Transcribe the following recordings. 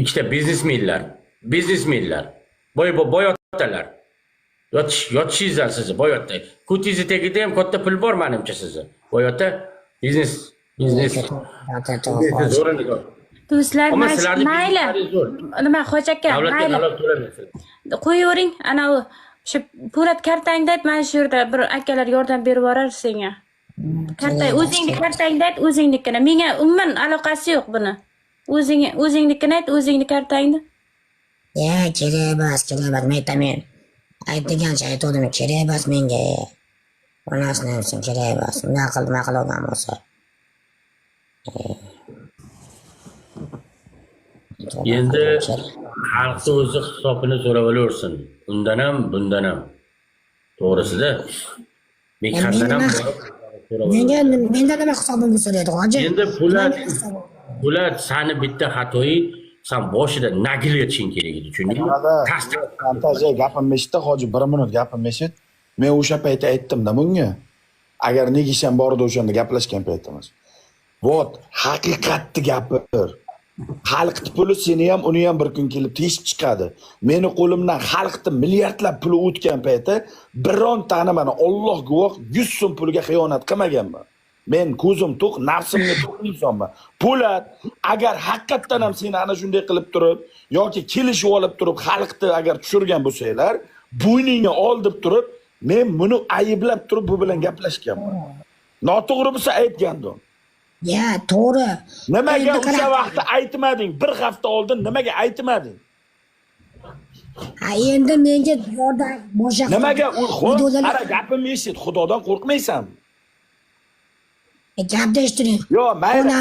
ikkita biznesmenlar. Boyottalar. Yotishingizdan sizni boyotda. Ko'tingizni tagida ham katta pul bor menimcha sizni. Boyotda biznes. Do'stlar, mayli. Nima Xo'ja aka, mayli. Qo'yavering, ana o'sha Po'lat kartangda ayt, mana shu yerda bir akalar yordam berib yuborar senga. Kartang, o'zingning kartangda ayt, o'zingnikini. Menga umuman aloqasi yo'q buni. O'zingnikini ayt, o'zingning kartangni. Kerak emas, men aytaman. Aytgancha aytdim, kerak emas menga. Onasini ham kerak emas. Nima qilgan bo'lsa. Endi xalqni o'zi hisobini so'rab olaversin. Undan ham, bundan ham. To'g'risida. Mekandan ham menda nima hisobimni so'raydi, hoji? Endi bular sani bitta xatoyi, sen boshida nagilishing kerak edi, tushundingmi? Fantaziya gapimni eshitdi, hoji 1 minut gapimni eshit. Men o'sha paytda aytdim-da bunga. Agar negisham bor edi o'shanda gaplashgan paytimiz. Vot, haqiqatni gapir. Xalqning puli seni ham, uni ham bir kun kelib teshib chiqadi. Meni qo'limdan xalqning milliardlab puli o'tgan paytda birontani mana Alloh guvoh 100 so'm pulga xiyonat qilmaganman. Men ko'zim to'q, nafsimga to'q insonman. Po'lat, agar haqiqatan ham seni ana shunday qilib turib yoki kelishib olib turib xalqni agar tushirgan bo'lsanglar, bo'yningga ol deb turib, men buni ayblab turib bu bilan gaplashganman. Noto'g'ri bo'lsa aytgandim. To'g'ri. Nimaga o'sha vaqtda aytmading? 1 hafta oldin nimaga aytmading? Endi menga yordam boshqa. Nimaga qara gapimni eshit, Xudodan qo'rqmaysanmi? Gapni eshitting. Mayli.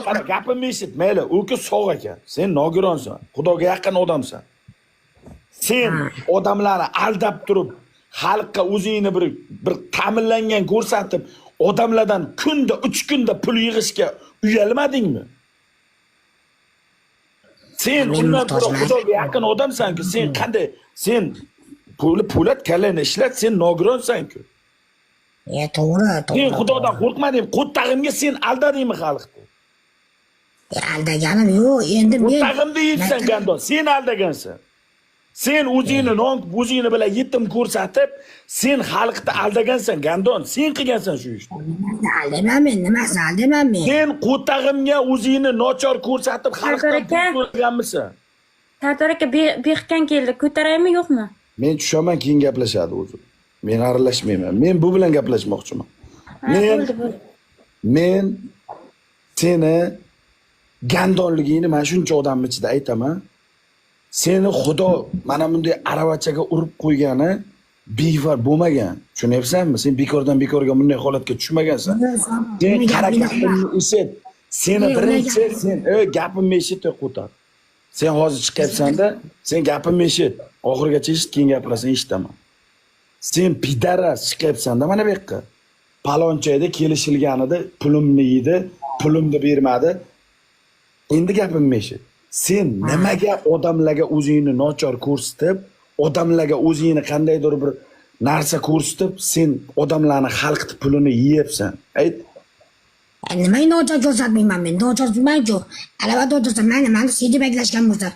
Qara gapimni eshit, mayli. U ki sog' ekan. Sen nogironsan, Xudoga yaqin odamsan. Sen odamlarni aldab turib, xalqqa o'zingni bir ta'minlangan ko'rsatib, odamlardan kunda 3 kunda pul yig'ishga uyalmadingmi? Sen undan Xudoga yaqin odamsan-ku, sen qanday? Sen Po'lat kallangni ishlat, sen nogironsan-ku. To'g'ri. Sen Xudodan qo'rqmading, qo'ttag'imga sen aldadingmi xalqni? Aldaganim yo'q, endi men qo'ttag'imda yetsan gandon, sen aldagansan. Sen o'zingni bilan yetim ko'rsatib, sen xalqni aldagansan gandon, sen qilgansan shu ishni. Aldayman, nimasi aldayman men? Sen qo'ttag'imga o'zingni nochor ko'rsatib xalqdan ko'rganmisan? Sardor aka, behiqkan keldi. Ko'taraymi, yo'qmi? Men tushaman, keyin gaplashadi o'zi. Men aralashmayman. Men bu bilan gaplashmoqchiman. Men seni gandonligingni mana shuncha odamning ichida aytaman. Seni Xudo mana bunday aravachaga urib qo'ygani bevor bo'lmagan. Tushunyapsanmi? Sen bekordan bekorga bunday holatga tushmagansan. Sen harakatingni eshit. Seni birinchi sen gapimni eshit qo'tar. Sen hozir chiqyapsan-da, sen gapimni eshit. Oxirigacha eshit, keyin gaplasan, eshitaman. Sen pidaras chiqyapsan-da mana bu yoqqa. Palonchayda kelishilganida pulimni yedi, pulimni bermadi. Endi gapimni eshit. Sen nimaga odamlarga o'zingni nochor ko'rsatib, odamlarga o'zingni qandaydir bir narsa ko'rsatib, sen odamlarning xalqning pulini yeyapsan? Ayt. Nimaga nochor ko'rsatmayman men? Nochor bo'lmayman-ku. Albatta o'tirsam, meni CD baglashgan bo'lsa,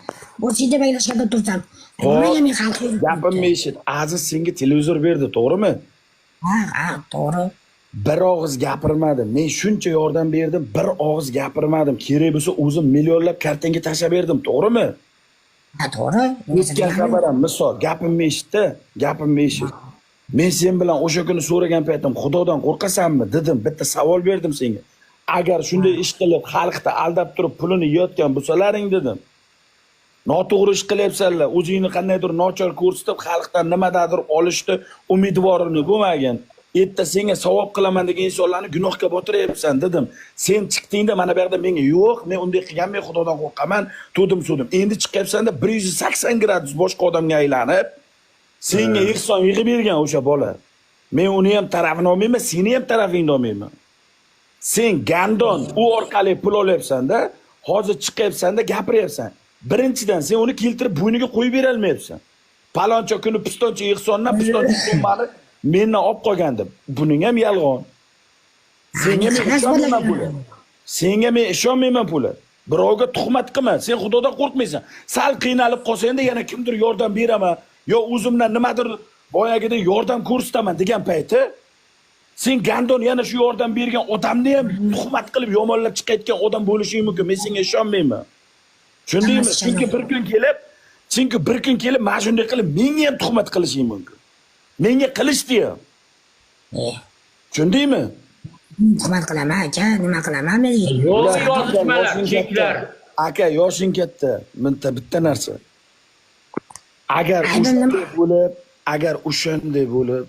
bu CD baglashganda tursam, nimaga men xalqni gapimni eshit. Aziz senga televizor berdi, to'g'rimi? Ha, to'g'ri. Bir og'iz gapirmadim. Men shuncha yordam berdim, bir og'iz gapirmadim. Kerak bo'lsa o'zim millionlab kartanga tashlab berdim, to'g'rimi? Ha, to'g'ri. O'tgan xabaram, misol, gapimni eshitdi, gapimni eshit. Men sen bilan o'sha kuni so'ragan paytim, Xudodan qo'rqasanmi dedim, bitta savol berdim senga. Agar shunday ish qilib, xalqni aldab turib pulini yeyotgan bo'lsalaring dedim. Noto'g'ri ish qilyapsanlar, o'zingni qandaydir nochor ko'rsatib, xalqdan nimadadir olishni umidvorini bo'lmagan. Erta senga savob qilaman degan insonlarni gunohga botiryapsan dedim. Sen chiqdingda mana bu yerda menga yo'q, men unday qilganman, Xudodan qo'rqaman, to'dim. Endi chiqyapsanda 180 gradus boshqa odamga aylanib, senga ehson yig'ib bergan o'sha bola. Men uni ham tarafini olmayman, seni ham tarafingni olmayman. Sen gandon u orqali pul olyapsan-da, hozir chiqyapsan-da gapiryapsan. Birinchidan sen uni keltirib bo'yniga qo'yib bera olmayapsan. Paloncha kuni pistonchi ehsondan pistonchi so'mmani mendan olib qolgandim. Buning ham yolg'on. Senga men ishonmayman puli. Senga men ishonmayman puli. Birovga tuhmat qilma. Sen Xudodan qo'rqmaysan. Sal qiynalib qolsang-da yana kimdir yordam beraman, yo o'zimdan nimadir boyagidek yordam ko'rsataman degan payti sen gandon yana shu yordam bergan odamni ham tuhmat qilib yomonlab chiqayotgan odam bo'lishing mumkin. Men senga ishonmayman. Tushundingmi? Chunki bir kun kelib mana shunday qilib menga ham tuhmat qilishing mumkin. Menga qilishdi ham. Tushundingmi? Tuhmat qilaman aka, nima qilaman men? Yozishmalar, cheklar. Aka, yoshing katta. Bitta narsa. Agar o'shanday bo'lib,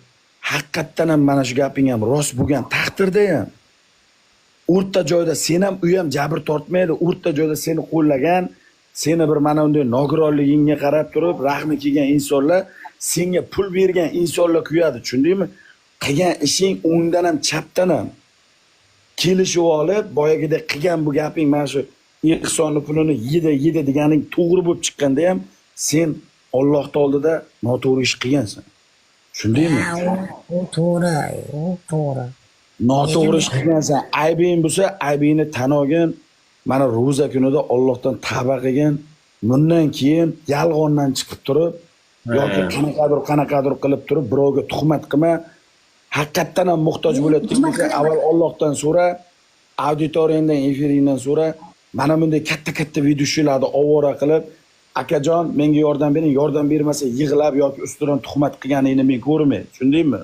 haqiqatdan ham mana shu gaping ham rost bo'lgan taqdirda ham o'rta joyda sen ham u ham jabr tortmaydi, o'rta joyda seni qo'llagan, seni bir mana unday nogironligingga qarab turib, rahmi kelgan insonlar, senga pul bergan insonlar kuyadi, tushundingmi? Qilgan ishing o'ngdan ham chapdan ham kelishib olib, boyagidek qilgan bu gaping mana shu ehsonni pulini yedi deganing to'g'ri bo'lib chiqqanda ham sen Allohning oldida noto'g'ri ish qilgansan. Tushundingmi? U to'g'ri. Noto'g'ri ish qilgansan. Aybing bo'lsa, aybingni tan olgin. Mana ro'za kunida Allohdan tavba qilgin. Bundan keyin yolg'ondan chiqib turib, yoki qanaqadir qilib turib, birovga tuhmat qilma. Haqiqatdan ham muhtoj bo'layotgan bo'lsa, avval Allohdan so'ra, auditoriyangdan, efiringdan so'ra. Mana bunday katta videolarni ovora qilib, akajon menga yordam bering, yordam bermasa yig'lab yoki ustidan tuhmat qilganingni men ko'rmay. Tushundingmi?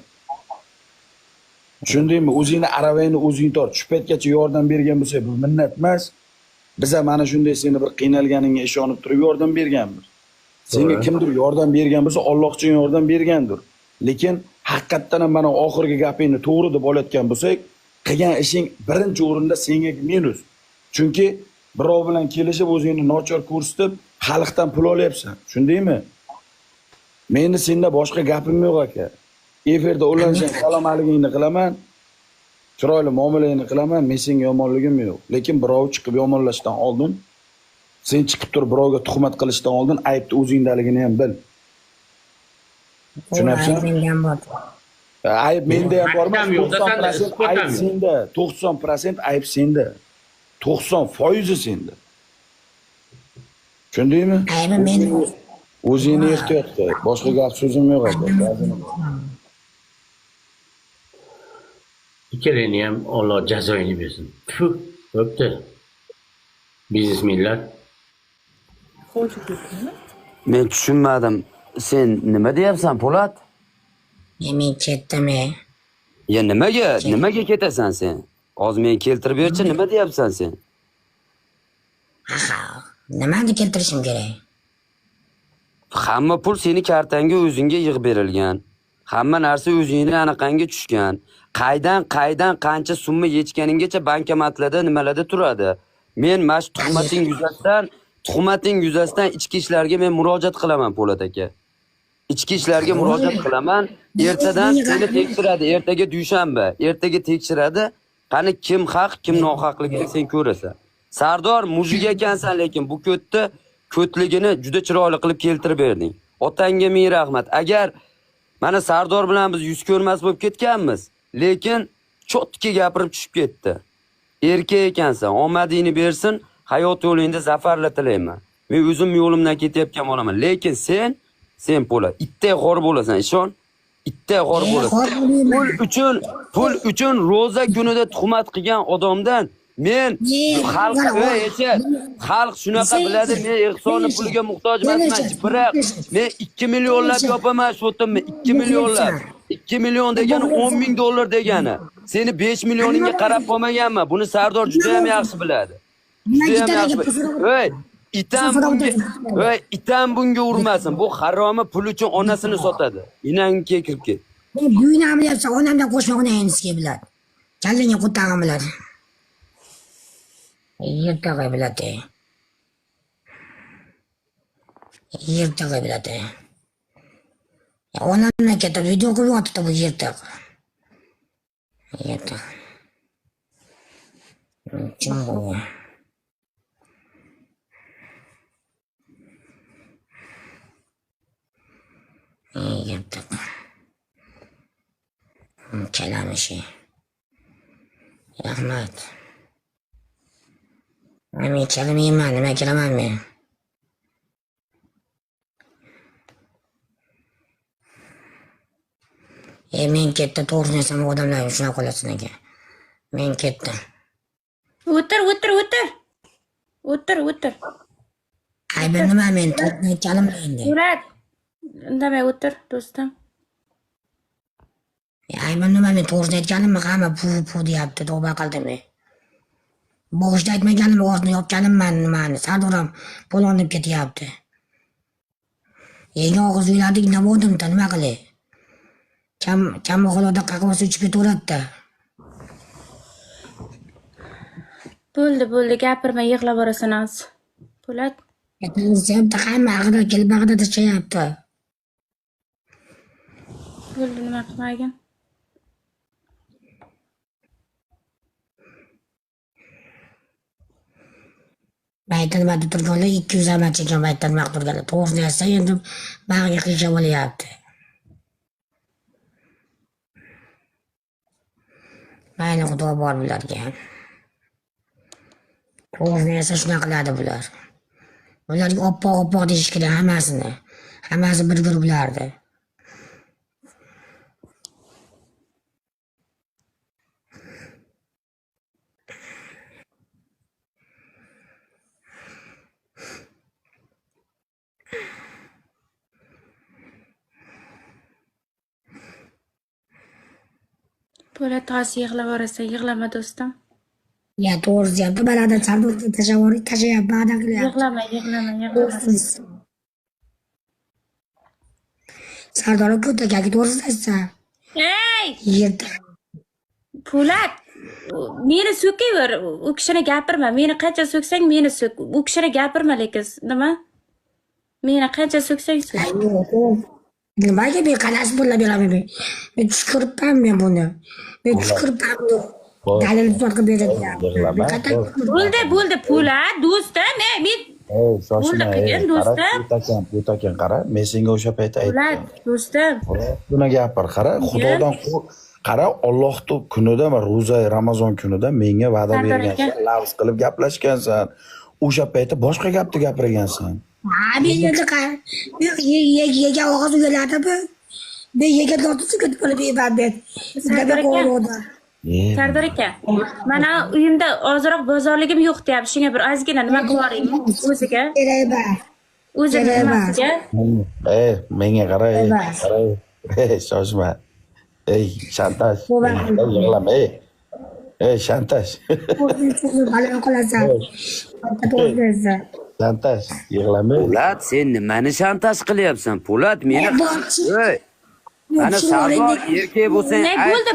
O'zingni aravangni o'zing tort. Shu paytgacha yordam bergan bo'lsa, bu minnat emas. Biz ham mana shunday seni bir qiynalganingga ishonib turib yordam berganmiz. Senga kimdir yordam bergan bo'lsa, Alloh uchun yordam bergandir. Lekin haqiqatdan ham mana oxirgi gapingni to'g'ri deb olayotgan bo'lsak, qilgan ishing birinchi o'rinda senga minus. Chunki birov bilan kelishib o'zingni nochor ko'rsatib, xalqdan pul olyapsan. Tushundingmi? Meni senda boshqa gapim yo'q aka. Efirda o'ylansang salomatligingni qilaman. Chiroyli muomalangni qilaman. Men senga yomonligim yo'q. Lekin birov chiqib yomonlashdan oldin, sen chiqib turib birovga tuhmat qilishdan oldin aybni o'zingdaligini ham bil. Tushunabsan? Ayb menda ham bormi? 90% ayb senda. 90% ayb senda. 90% senda. Tushundingmi? Aybi meni. O'zingni ehtiyot qil. Boshqa gap so'zim yo'q aka. Ikkalangni ham Alloh jazoini bersin. Puh, bo'pti. Biznesmenlar. Men tushunmadim. Sen nima deyapsan, Po'lat? Men ketdim. Ya nimaga ketasan sen? Hozir men keltirib berchi, nima deyapsan sen? Aha, nimani keltirishim kerak? Hamma pul seni kartangga o'zingga yig'ib berilgan. Hamma narsa o'zingning anaqangga tushgan. Qaydan qancha summa yechganinggacha bankomatlarda nimalarda turadi. Men mash tuhmating yuzasidan ichki ishlarga men murojaat qilaman, Po'lat aka. Ichki ishlarga murojaat qilaman. Ertadan seni tekshiradi. Ertaga dushanba. Ertaga tekshiradi. Qani kim haq, kim nohaqligini sen ko'rasan. Sardor mujik ekansan, lekin bu ko'tligini juda chiroyli qilib keltirib berding. Otangga ming rahmat. Agar mana Sardor bilan biz yuz ko'rmas bo'lib ketganmiz, lekin cho'tki gapirib tushib ketdi. Erkak ekansan, omadingni bersin, hayot yo'lingda zafarlar tilayman. Men o'zim yo'limdan ketayotgan bo'laman, lekin sen Po'lat, itday xor bo'lasan, ishon. Itday xor bo'lasan. Pul uchun ro'za kunida tuhmat qilgan odamdan men xalq shunaqa biladi, men ehsonni puliga muhtoj emasman. Biroq men 2 millionlab yopaman shotimni, 2 millionlab. 2 million degani 10 ming dollar degani. Seni 5 millioningga qarab qolmaganman. Buni Sardor juda ham yaxshi biladi. Itam bunga urmasin. Bu haromi pul uchun onasini sotadi. Inangga kirib ket. Men buyinam deyapsan, onamdan qo'shmoqni endi biladi. Kallangga qo'ttag'im biladi. Yertag'ay biladi. Onamdan ketib video qilib yotibdi bu yertaq. Kim bu? Yertaq. Kalam ishi. Rahmat. Men kelmayman, nima kelaman men? Men ketdi, to'g'risini aytsam odamlar shunaqa qolasin ekan. Men ketdim. O'tir. Aybim nima men to'g'risini aytganim endi. Po'lat. Indamay o'tir, do'stim. Aybim nima men to'g'risini aytganimmi? Hamma pu deyapti, tavba qildim men. Boshida aytmaganim, og'zini yopganimman nimani. Sardoram polon deb ketyapti. Yangi og'iz uylardik nima bo'ldim-da, nima qilay? Kam holda qahvasi ichib ketaveradi-da. Bo'ldi, gapirma, yig'lab borasan hozir. Po'lat. Aytayapti, hamma ag'da kelib ag'da tashlayapti. Bo'ldi, nima qilmagin? Baytdan nima turganlar 200 amat chekkan baytdan nima turganlar. To'g'risini aytsa endi bag'riga qiyshab olyapti. Mayli xudo bor bularga. To'g'risini aytsa shunaqa qiladi bular. Bularga oppoq deyish kerak hammasini. Hammasi bir guruhlardi. Po'lat hozir yig'lab borasan, yig'lama do'stim. Ya to'g'risi deyapti, balada sardorga tashlayapti, ba'da qilyapti. Yig'lama. Sardorga ko'takaga to'g'risini aytsa. Ey! Yerda. Po'lat, meni so'kaver, u kishini gapirma. Meni qancha so'ksang meni so'k. U kishini gapirma lekin, nima? Meni qancha so'ksang so'k. Nimaga men qanaqa pullab beraman men? Men tushkuribman men buni. Men tushkuribman buni. Dalil qilib beradi. Bo'ldi, Po'lat, do'stim, men shoshma. Bo'takan qara. Men senga o'sha paytda aytdim. Po'lat, do'stim. Buni gapir, qara. Xudodan qara, Alloh kunida, ro'za Ramazon kunida menga va'da bergansan, lafz qilib gaplashgansan. O'sha paytda boshqa gapni gapirgansan. Men endi yegan og'iz uyalardi bu. Men yegan tortisi ketib qolib yeyman. Sardor aka, mana uyimda ozroq bozorligim yo'q deyapti. Shunga bir ozgina nima qilaring o'ziga? O'ziga nimasiga? Menga qara, shoshma. Shantaj. Yig'lama, shantaj. Shantaj, yig'lama. Po'lat, sen nimani shantaj qilyapsan? Po'lat, meni mana Sardor erkak bo'lsang, bo'ldi.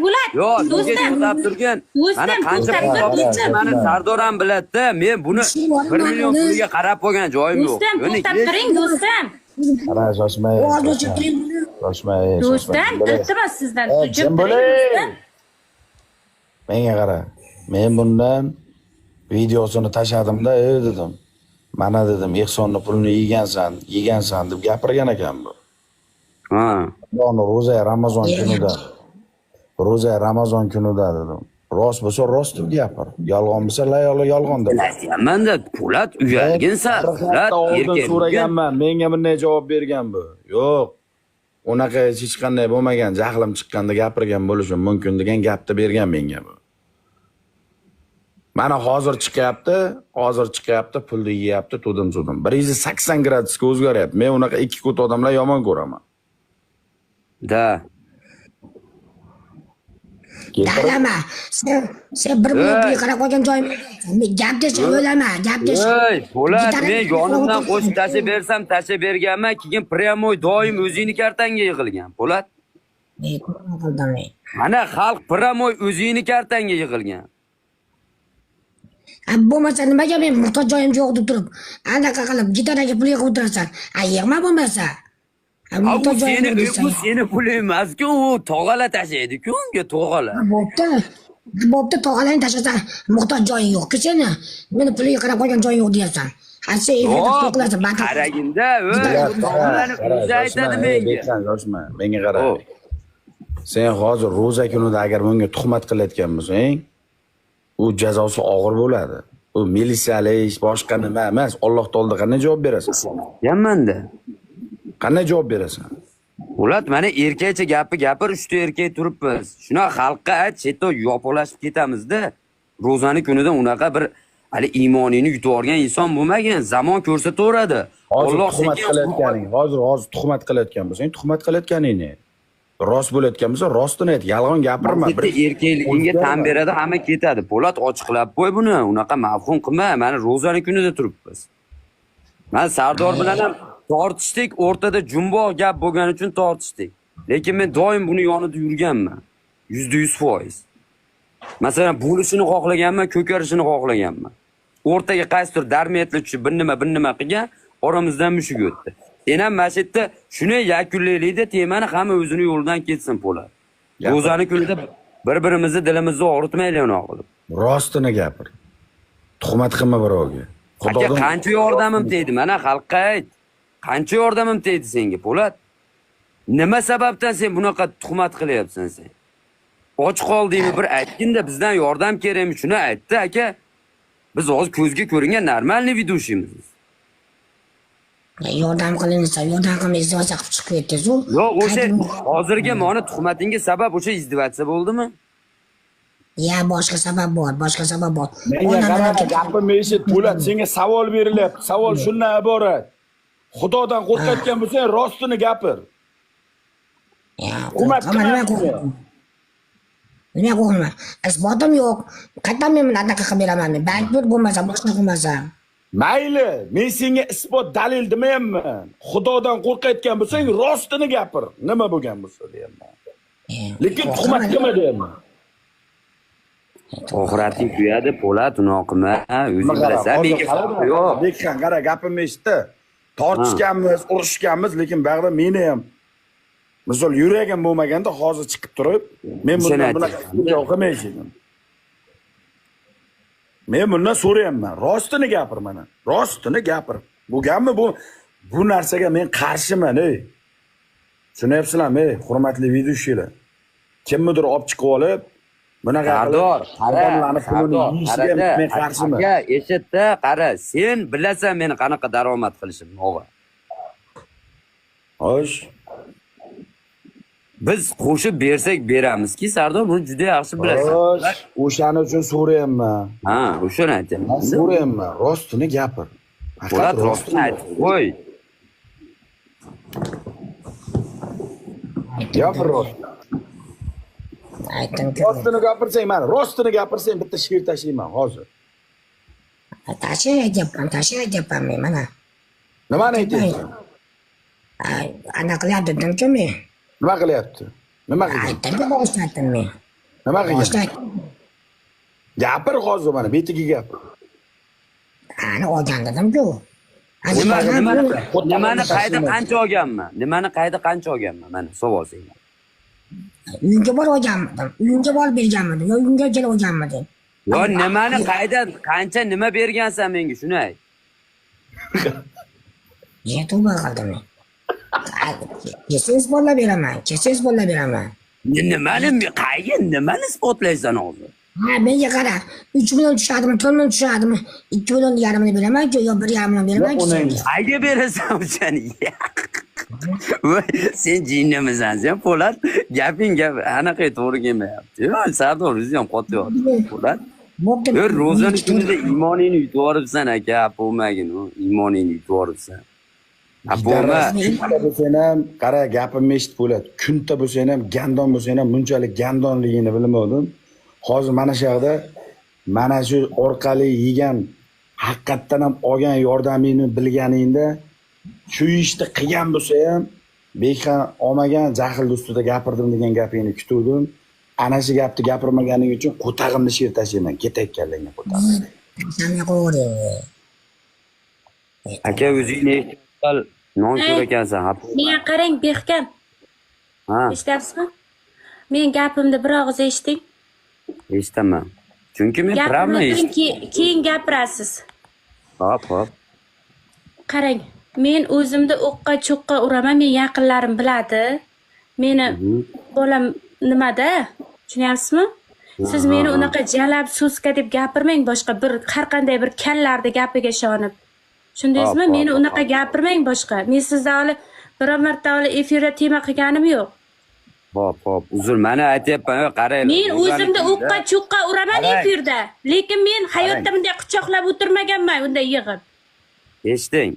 Po'lat, do'stim, to'xtab turgin. Mana qancha mani Sardor ham biladi-da. Men buni 1 million pulga qarab qo'ygan joyim yo'q. Do'stim, to'xtab turing, do'stim. Qara, shoshma. Do'stim, iltimos sizdan Jim menga qara. Men bundan videosini tashladim-da, dedim. Mana dedim, Ehsonni pulini yegansan deb gapirgan ekan bu. Ha. Ro'za Ramazon kunida dedim. Rost bo'lsa rost deb gapir. Yolg'on bo'lsa yolg'on deb. Manda Po'lat uyalginsan. Po'lat erkak so'raganman. Menga bunday javob bergan bu. Yo'q. Unaqa hech qanday bo'lmagan, jahlim chiqqanda gapirgan bo'lishi mumkin degan gapni bergan menga bu. Mana hozir chiqyapti, pulni yeyapti, to'dim. 180 gradusga o'zgaryapti. Men unaqa ikki ko't odamlar yomon ko'raman. Da. Dalama. Sen bir bo'lib qarab qo'ygan joyim. Gapdesa o'ylama, gapdesa. Ey, Po'lat, men yonimdan qo'shib tashib bersam, tashib berganman, keyin pryamoy doim o'zingni kartangga yig'ilgan. Po'lat. Mana xalq pryamoy o'zingni kartangga yig'ilgan. Bo'lmasa nimaga men muhtoj joyim yo'q deb turib, anaqa qilib gitaraga pul yig'ib o'tirasan. Yig'ma bo'lmasa. Seni puli emas-ku, u tog'ala tashlaydi-ku, unga tog'ala. Bo'pti, tog'alarni tashlasan, muhtoj joying yo'q-ku seni. Meni puliga qarab qo'ygan joying yo'q deyapsan. Sen to'qlasan, qaraginda, tog'alarni o'zi aytadi menga. Yoshma, menga qara. Sen hozir ro'za kunida agar menga tuhmat qilayotgan bo'lsang, u jazosi og'ir bo'ladi. u militsiyalik boshqa nima emas. Alloh taolo qanday javob berasan? Yanmanda. Qanday javob berasan? Po'lat mana erkakcha gapir, 3 ta erkak turibmiz. Shuna xalqqa ayt, chetda yopolashib ketamizda. Ro'zani kunida unaqa bir hali iymonini yutib olgan inson bo'lmagan. Zamon ko'rsataveradi. Hozir Alloh tuhmat qilayotganing, hozir tuhmat qilayotgan bo'lsang, tuhmat qilayotganingni. Rost bo'layotgan bo'lsa, rostini ayt, yolg'on gapirma. bitta erkakligingga tan beradi, hamma ketadi. Po'lat ochiqlab qo'y buni. Unaqa mavhum qilma. Mana ro'zani kunida turibmiz. Men Sardor bilan ham tortishdik, o'rtada jumboq gap bo'lgani uchun tortishdik. Lekin men doim buni yonida yurganman. 100%. Masalan, bo'lishini xohlaganman, ko'karishini xohlaganman. O'rtaga qaysidir darmetli tushib, bir nima qilgan, oramizdan mushuk o'tdi. Sen ham masjidda shuni yakunlaylikda, temani hamma o'zini yo'lidan ketsin Po'lat. Ro'zani kunida bir-birimizni dilimizni og'ritmaylik unaqa qilib. Rostini gapir. Tuhmat qilma birovga. Aka, qancha yordamim tegdi? Mana xalqqa ayt. Qancha yordamim tegdi senga, Po'lat? Nima sababdan sen bunaqa tuhmat qilyapsan sen? Och qoldingmi bir aytginda, bizdan yordam kerakmi? Shuni aytdi, aka. Biz hozir ko'zga ko'ringan normalniy vidushimiz. Yordam qilinsa, yordam qilmaysiz, o'sha chiqib ketdingiz-ku. Yo'q, o'sha hozirgi mana tuhmatinga sabab o'sha izdivatsiya bo'ldimi? Ya boshqa sabab bor. Menga qarab gapimni eshit, Po'lat, senga savol berilyapti. Savol shundan iborat. Xudodan qo'rqayotgan bo'lsang, rostini gapir. Ya, Tuhmat nima qo'yman? Isbotim yo'q. Qayerdan men buni anaqa qilib beraman? Banknot bo'lmasa, boshqa bo'lmasa. Mayli, men senga isbot dalil demayapman. Xudodan qo'rqayotgan bo'lsang, rostini gapir. Nima bo'lgan bo'lsa deyapman. Lekin tuhmat qilma deyapman. Oxirating kuyadi, Po'lat, unaqa qilma. O'zing bilasan, menga farqi yo'q. Lekin qara, gapimni eshitdi. Tortishganmiz, urushganmiz, lekin bag'da meni ham misol yuragim bo'lmaganda hozir chiqib turib, men bundan o'qimayman. Men bundan so'rayapman. Rostini gapir mana. Rostini gapir. Bo'lganmi bu narsaga men qarshiman, ey. Tushunyapsizlarmi, hurmatli videochilar? Kimnidir olib chiqib olib, bunaqa Sardor, odamlarni pulini yeyishga men qarshiman. Aka, eshitdi, qara, sen bilasan meni qanaqa daromad qilishimni, o'g'il. Xo'sh. Biz qo'shib bersak beramizki, Sardor, buni juda yaxshi bilasan. Xo'sh, o'shaning uchun so'rayapman. Ha, o'shani aytyapman. So'rayapman, rostini gapir. Po'lat, rostini aytib qo'y. Gapir rostini. Aytdim-ku. Rostini gapirsang, mana rostini gapirsang bitta she'r tashlayman hozir. Tashlab men mana. Nimani aytyapsan? Anaqa qilyapti-ku men. Nima qilyapti? Nima qilgan? Aytdim-ku, boshlatdim men. Nima qilgan? Boshlatdim. Gapir hozir mana betiga gapir. Ana olgan dedim-ku. Nimani qayda qancha olganman? Nimani qayda qancha olganman? Mana savol senga. Uyga borib olganmidim. Uyga borib berganmidim. Yo uyga kelib olganmidim. Yo nimani qayda qancha nima bergansan menga shuni ayt. Yetuba qildim men. Kesiz bolla beraman. Nimani isbotlaysan hozir? Ha, menga qara. 3 million tushadimi, 4 million tushadimi? 2 million yarmini beraman-ku, yo 1,5 million beraman-ku. Qayga berasan o'shani? Voy, sen jinnimisan, sen Po'lat, gaping anaqa to'g'ri kelmayapti. Yo, Sardor o'zi ham qotyapti. Po'lat. Yo, ro'zani kunida iymoningni yutib yuboribsan aka, bo'lmagin u, iymoningni yutib yuboribsan. Bo'lma. Bo'lsang ham, qara, gapimni eshit Po'lat. Kunta bo'lsang ham, gandon bo'lsang ham bunchalik gandonligini bilmadim. Hozir mana shu yerda mana shu orqali yegan haqiqatdan ham olgan yordamingni bilganingda shu ishni qilgan bo'lsa ham beka olmagan jahl ustida gapirdim degan gapingni kutuvdim. Ana shu gapni gapirmaganing uchun qo'tag'imni she'r tashlayman. Ketayotganligini qo'tag'im. Sana qo'ying. Aka o'zingni ehtimol non ko'rakansan. Menga qarang, Behkam. Ha. Eshityapsizmi? Men gapimni bir og'iz eshiting. Eshitaman. Chunki men pravma keyin gapirasiz. Hop. Qarang, men o'zimni o'qqa cho'qqa uraman, men yaqinlarim biladi. Meni bolam nimada? Tushunyapsizmi? Siz meni unaqa jalab so'ska deb gapirmang, boshqa bir har qanday bir kallarni gapiga ishonib. Tushundingizmi? Meni unaqa gapirmang boshqa. Men sizdan hali biror marta hali efirda tema qilganim yo'q. Hop, uzr, mana aytyapman, qaranglar. Men o'zimni o'qqa cho'qqa uraman efirda, lekin men hayotda bunday quchoqlab o'tirmaganman, unday yig'ib. Eshiting.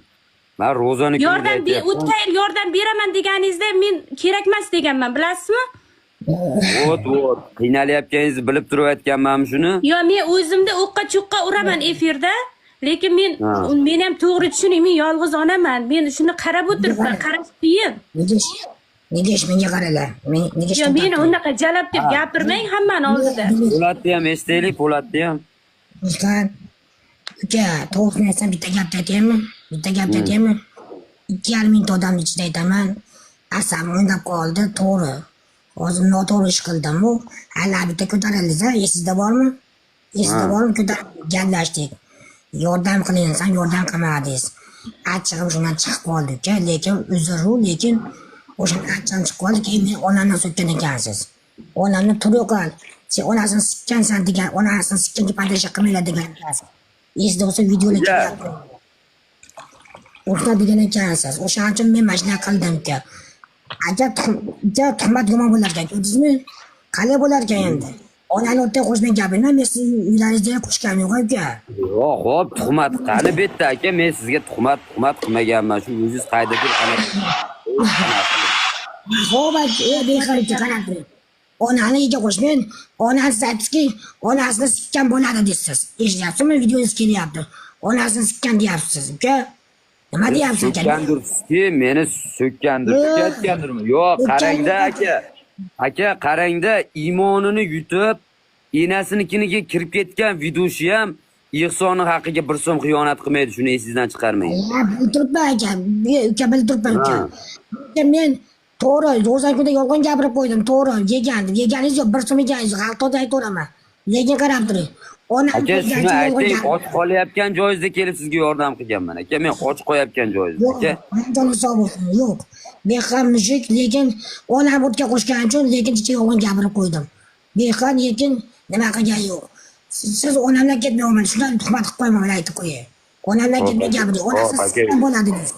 Men Ro'zani Yordam o'tgan yil yordam beraman deganingizda men kerak emas deganman, bilasizmi? Vot, qiynalayotganingizni bilib turib aytganman shuni. Yo, men o'zimni o'qqa cho'qqa uraman efirda, lekin men ham to'g'ri tushuning, men yolg'iz onaman. Men shuni qarab o'tiribman, qarash qiyin. Nega menga qaranglar? Nega Yo, meni unaqa jalab deb gapirmang hammani oldida. Po'latni ham eshitaylik, Po'latni ham. Do'stlar, uka, to'g'risini aytsam bitta gapni aytaymi? 2,5 mingta odamni ichida aytaman. Asam o'ynab qoldi, to'g'ri. Hozir noto'g'ri ish qildim-ku. Hali bitta ko'tarildingiz-a, esingizda bormi? Esingizda bormi? Ko'tarib gaplashdik. Yordam qiling desam, yordam qilmadingiz. Achchig'im shundan chiqib qoldi uka, lekin uzr-u, lekin o'shanda achchig'im chiqib qoldi, keyin men onamni so'kkan ekansiz. Onamni turib qol. Sen onasini sikkansan degan, onasini sikkanga paydash qilmaylar degan ekansiz. Esingizda bo'lsa videolar chiqyapti. O'sha degan ekansiz. O'shaning uchun men mashina qildim uka. Agar tuhmat gumon bo'lar ekan, ko'rdingizmi? Qalay bo'lar ekan endi? Onani o'tda qo'shmay gapirma, men sizning uylaringizga qo'shganim yo'q aka. Yo'q, xo'p, tuhmat qani bitta aka, men sizga tuhmat qilmaganman. Shu o'zingiz qaydadir ana. Xo'p, bexarcha qarab turing. Onani uyga qo'shmang, onasi aytdiki, onasini sikkan bo'ladi deysiz. Eshityapsizmi? Videongiz kelyapti. Onasini sikkan deyapsiz, uka. Nima deyapsiz aka? So'kkandirsiz-ki, meni so'kkandirsiz aytgandirmi? Yo'q, qarangda aka. Aka, qarangda, iymonini yutib, enasinikiniga kirib ketgan videoshi ham Ihsonni haqqiga bir so'm xiyonat qilmaydi, shuni esingizdan chiqarmang. Bilib turibman aka, uka bilib turibman uka. Men to'g'ri, Ro'zan kunda yolg'on gapirib qo'ydim, to'g'ri, yeganingiz yo'q, bir so'm yeganingiz yo'q, xalqda aytaveraman. Lekin qarab turing. Aka, shuni aytay, och qolayotgan joyingizda kelib sizga yordam qilganman. Aka, men och qo'yayotgan joyingizda, aka. Joningiz sog' bo'lsin. Yo'q. Beham mushuk, lekin onam o'tga qo'shganim uchun lekin ichga yolg'on gapirib qo'ydim. Beham, lekin nima qilgan yo'q. Siz onamdan ketmayman, shundan tuhmat qilib qo'yman, aytib qo'yay. Onamdan ketmay gapiring. Onasi sizdan bo'ladi biz.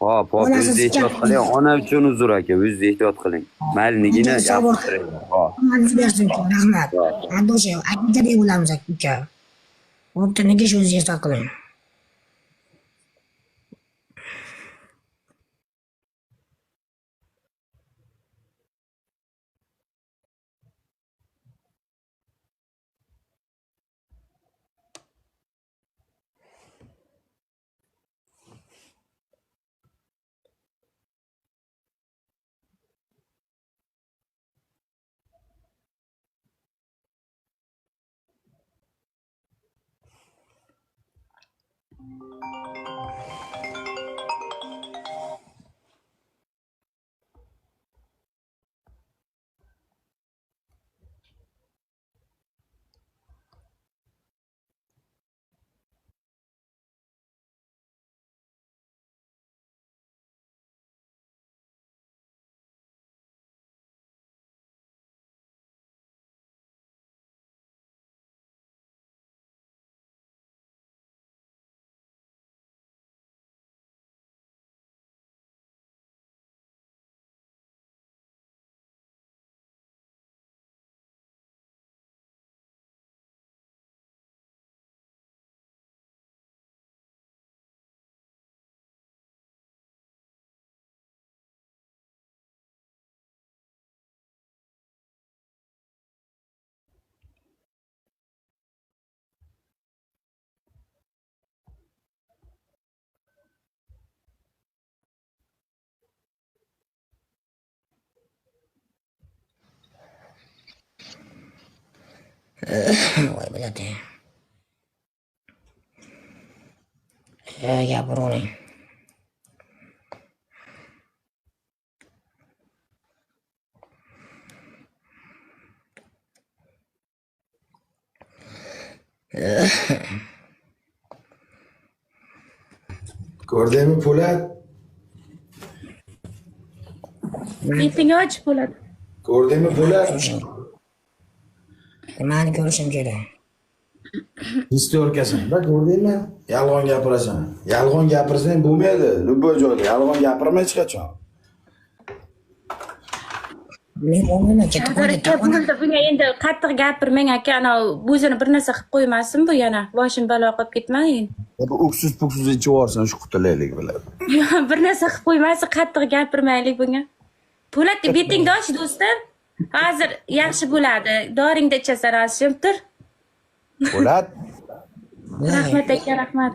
Hop, o'zingiz ehtiyot qiling. Ona uchun uzr aka, o'zingiz ehtiyot qiling. Mayli, nigina gapirtiring. Hop. Bersin, rahmat. Adosha, aytga deb bo'lamiz aka. O'tda nega shu o'zingiz ehtiyot qiling. Voy biladi. Gapiravering. Ko'rdingmi Po'lat? Esingga och bo'ladi. Ko'rdingmi Po'lat? Nimani ko'rishim kerak? Historikasan. Bak ko'rdingmi? Yolg'on gapirasan. Yolg'on gapirsang bo'lmaydi. Любой joyda yolg'on gapirma hech qachon. Men o'rnimdan ketib Nazar aka, bunda bunga endi qattiq gapirmang aka, ana o'zini bir narsa qilib qo'ymasin bu yana. Boshim balo qilib ketmayin. Bu o'ksiz-poksiz ichib yuborsin shu qutilaylik bilan. Yo, bir narsa qilib qo'ymasin, qattiq gapirmaylik bunga. Po'lat betingni och do'stim. Hozir yaxshi bo'ladi. Doringni ichasan azim tur. Po'lat, Rahmat aka, rahmat.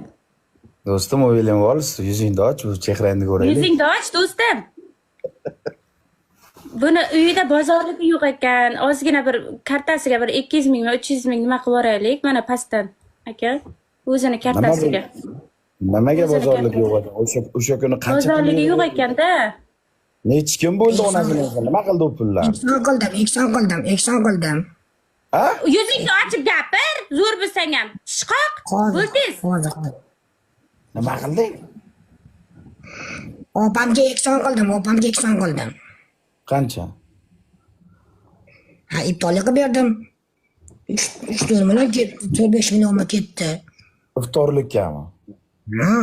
do'stim, William Wallace, yuzingni och, bu chehrangni ko'raylik. Yuzingni och do'stim. Buni uyida bozorligi yo'q ekan. Ozgina bir kartasiga bir 200 mingmi, 300 ming nima qilib yuboraylik. Mana pastdan aka. O'zini kartasiga. Nimaga bozorlik yo'q edi? O'sha kuni qancha Bozorligi yo'q ekanda. Nechi kim bo'ldi onasini? Nima qildi u pullar? Ekson qildim. Ha? Yuzingni ochib gapir. Zo'r bo'lsang ham. Chiqoq. Bo'ldiz. Hozir. Nima qilding? Opamga ekson qildim. Qancha? Ha, ibtolga qilib berdim. 3-4 million ketdi, 4-5 millionga ketdi. Iftorlikami? Ha,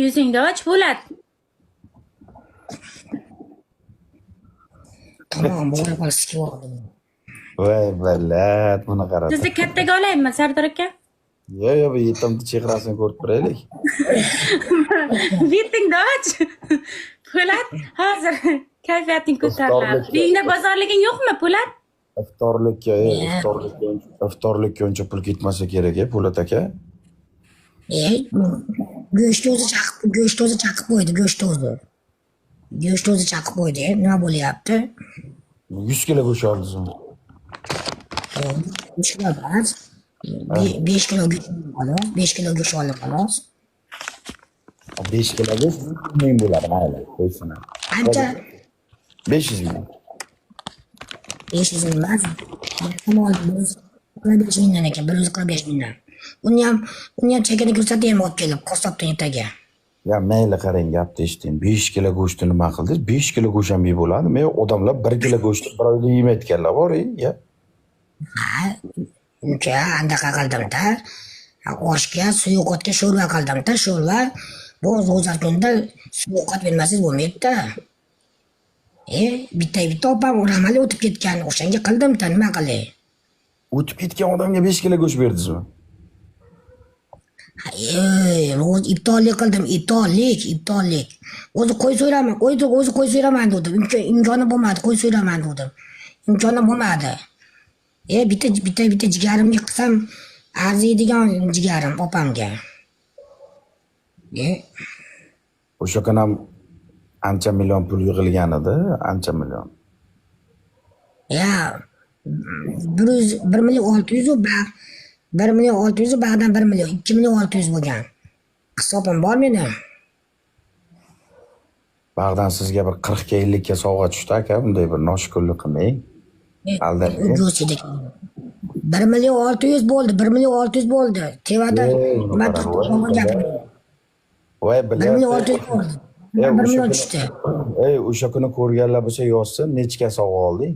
Yuzingni och Po'lat. tamom, bo'lib qolishga oldim. Voy balat, buni qarab. Sizni kattaga olaymi, Sardor aka? Yo, bu yetimni chehrasini ko'rib turaylik. Betingni och. Po'lat, hozir kayfiyating ko'tariladi. Uyingda bozorliging yo'qmi, Po'lat? Iftorlikka uncha pul ketmasa kerak, Po'lat aka. Go'sht o'zi chaqib qo'ydi, go'sht o'zi chaqib qo'ydi. Nima bo'lyapti? 100 kilo go'sht oldingizmi? 3 kilo emas. 5 kilo go'sht xolos, 5 kilo go'sht olib xolos. 5 kilo go'sht ming bo'ladi, mayli, qo'ysin. Qancha? 500 ming. 500 ming emas. Tamom, 5 mingdan ekan, 145 mingdan. Uni ham chekini ko'rsataymi olib kelib, qassobdan ertaga. Ya mayli, qarang, gapni eshiting. 5 kilo go'shtni nima qildingiz? 5 kilo go'sht ham yeb bo'ladi. Men odamlar 1 kilo go'shtni bir oyda yemayotganlar bor, ya. Ha, uncha andaqa qildim-da. Oshga, suyuqotga sho'rva qildim-da, sho'rva. Bu ro'za kunda suyuqot bermasangiz bo'lmaydi-da. Bitta opam ramali o'tib ketgan, o'shanga qildim-da, nima qilay? O'tib ketgan odamga 5 kilo go'sht berdingizmi? Ro'z ibtollik qildim, ibtollik. O'zi qo'y so'raman, o'zi qo'y so'raman dedim. Imkoni bo'lmadi, qo'y so'raman dedim. Imkoni bo'lmadi. Bitta jigarimga qilsam arziydigan jigarim opamga. O'sha kuni ham ancha million pul yig'ilgan edi, ancha million. Ya, 1 million 600 1 million 600 ba'dan 1 million, 2 million 600 bo'lgan. Hisobim bor meni. Bag'dan sizga bir 40 ga 50 ga sovg'a tushdi aka, bunday bir noshukrlik qilmang. Aldab. 1 million 600 bo'ldi, 1 million 600 bo'ldi. Tevada nima gapirdim? Voy, 1 million 600 bo'ldi. 1 million tushdi. O'sha kuni ko'rganlar bo'lsa yozsin, nechga sovg'a olding?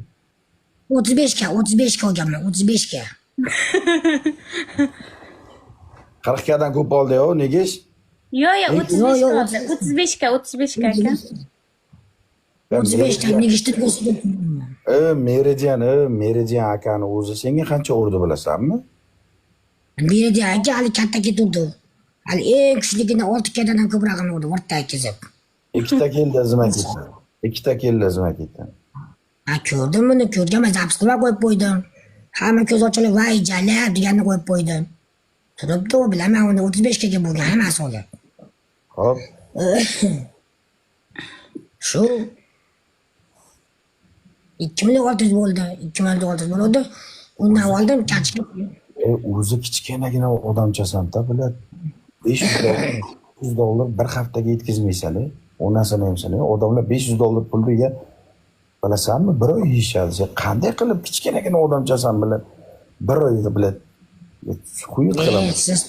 35 ga olganman, 35 ga. 40 gadan ko'p oldi-ku, nega? Yo, 35 ga aka. 35 ta negishtir ko'rsatdim. Meridian akani o'zi senga qancha urdi bilasanmi? Meridian aka hali katta ketuvdi. Hali eng kuchligini 6 kadan ham ko'prog'ini urdi, o'rta kizib. 2 ta keldi zima ketdi. Ha, ko'rdim buni, ko'rganman, zapis qilib qo'yib qo'ydim. Hamma ko'z ochilib, "Voy, jalab" deganni qo'yib qo'ydim. Turibdi, u bilaman, uni 35 ga bo'lgan hammasi o'zi. Xo'p. Shu 2 million 600 bo'ldi. 2 million 600 bo'ldi. Undan oldim, kachki. O'zi kichkinagina odamchasan-da, bular 500 dollar bir haftaga yetkazmaysan, onasini ham sana. Odamlar 500 dollar pulga bilasanmi, bir oy yeyishadi. Sen qanday qilib kichkinagina odamchasan bilan bir oyda bilan quyib qilaman. Siz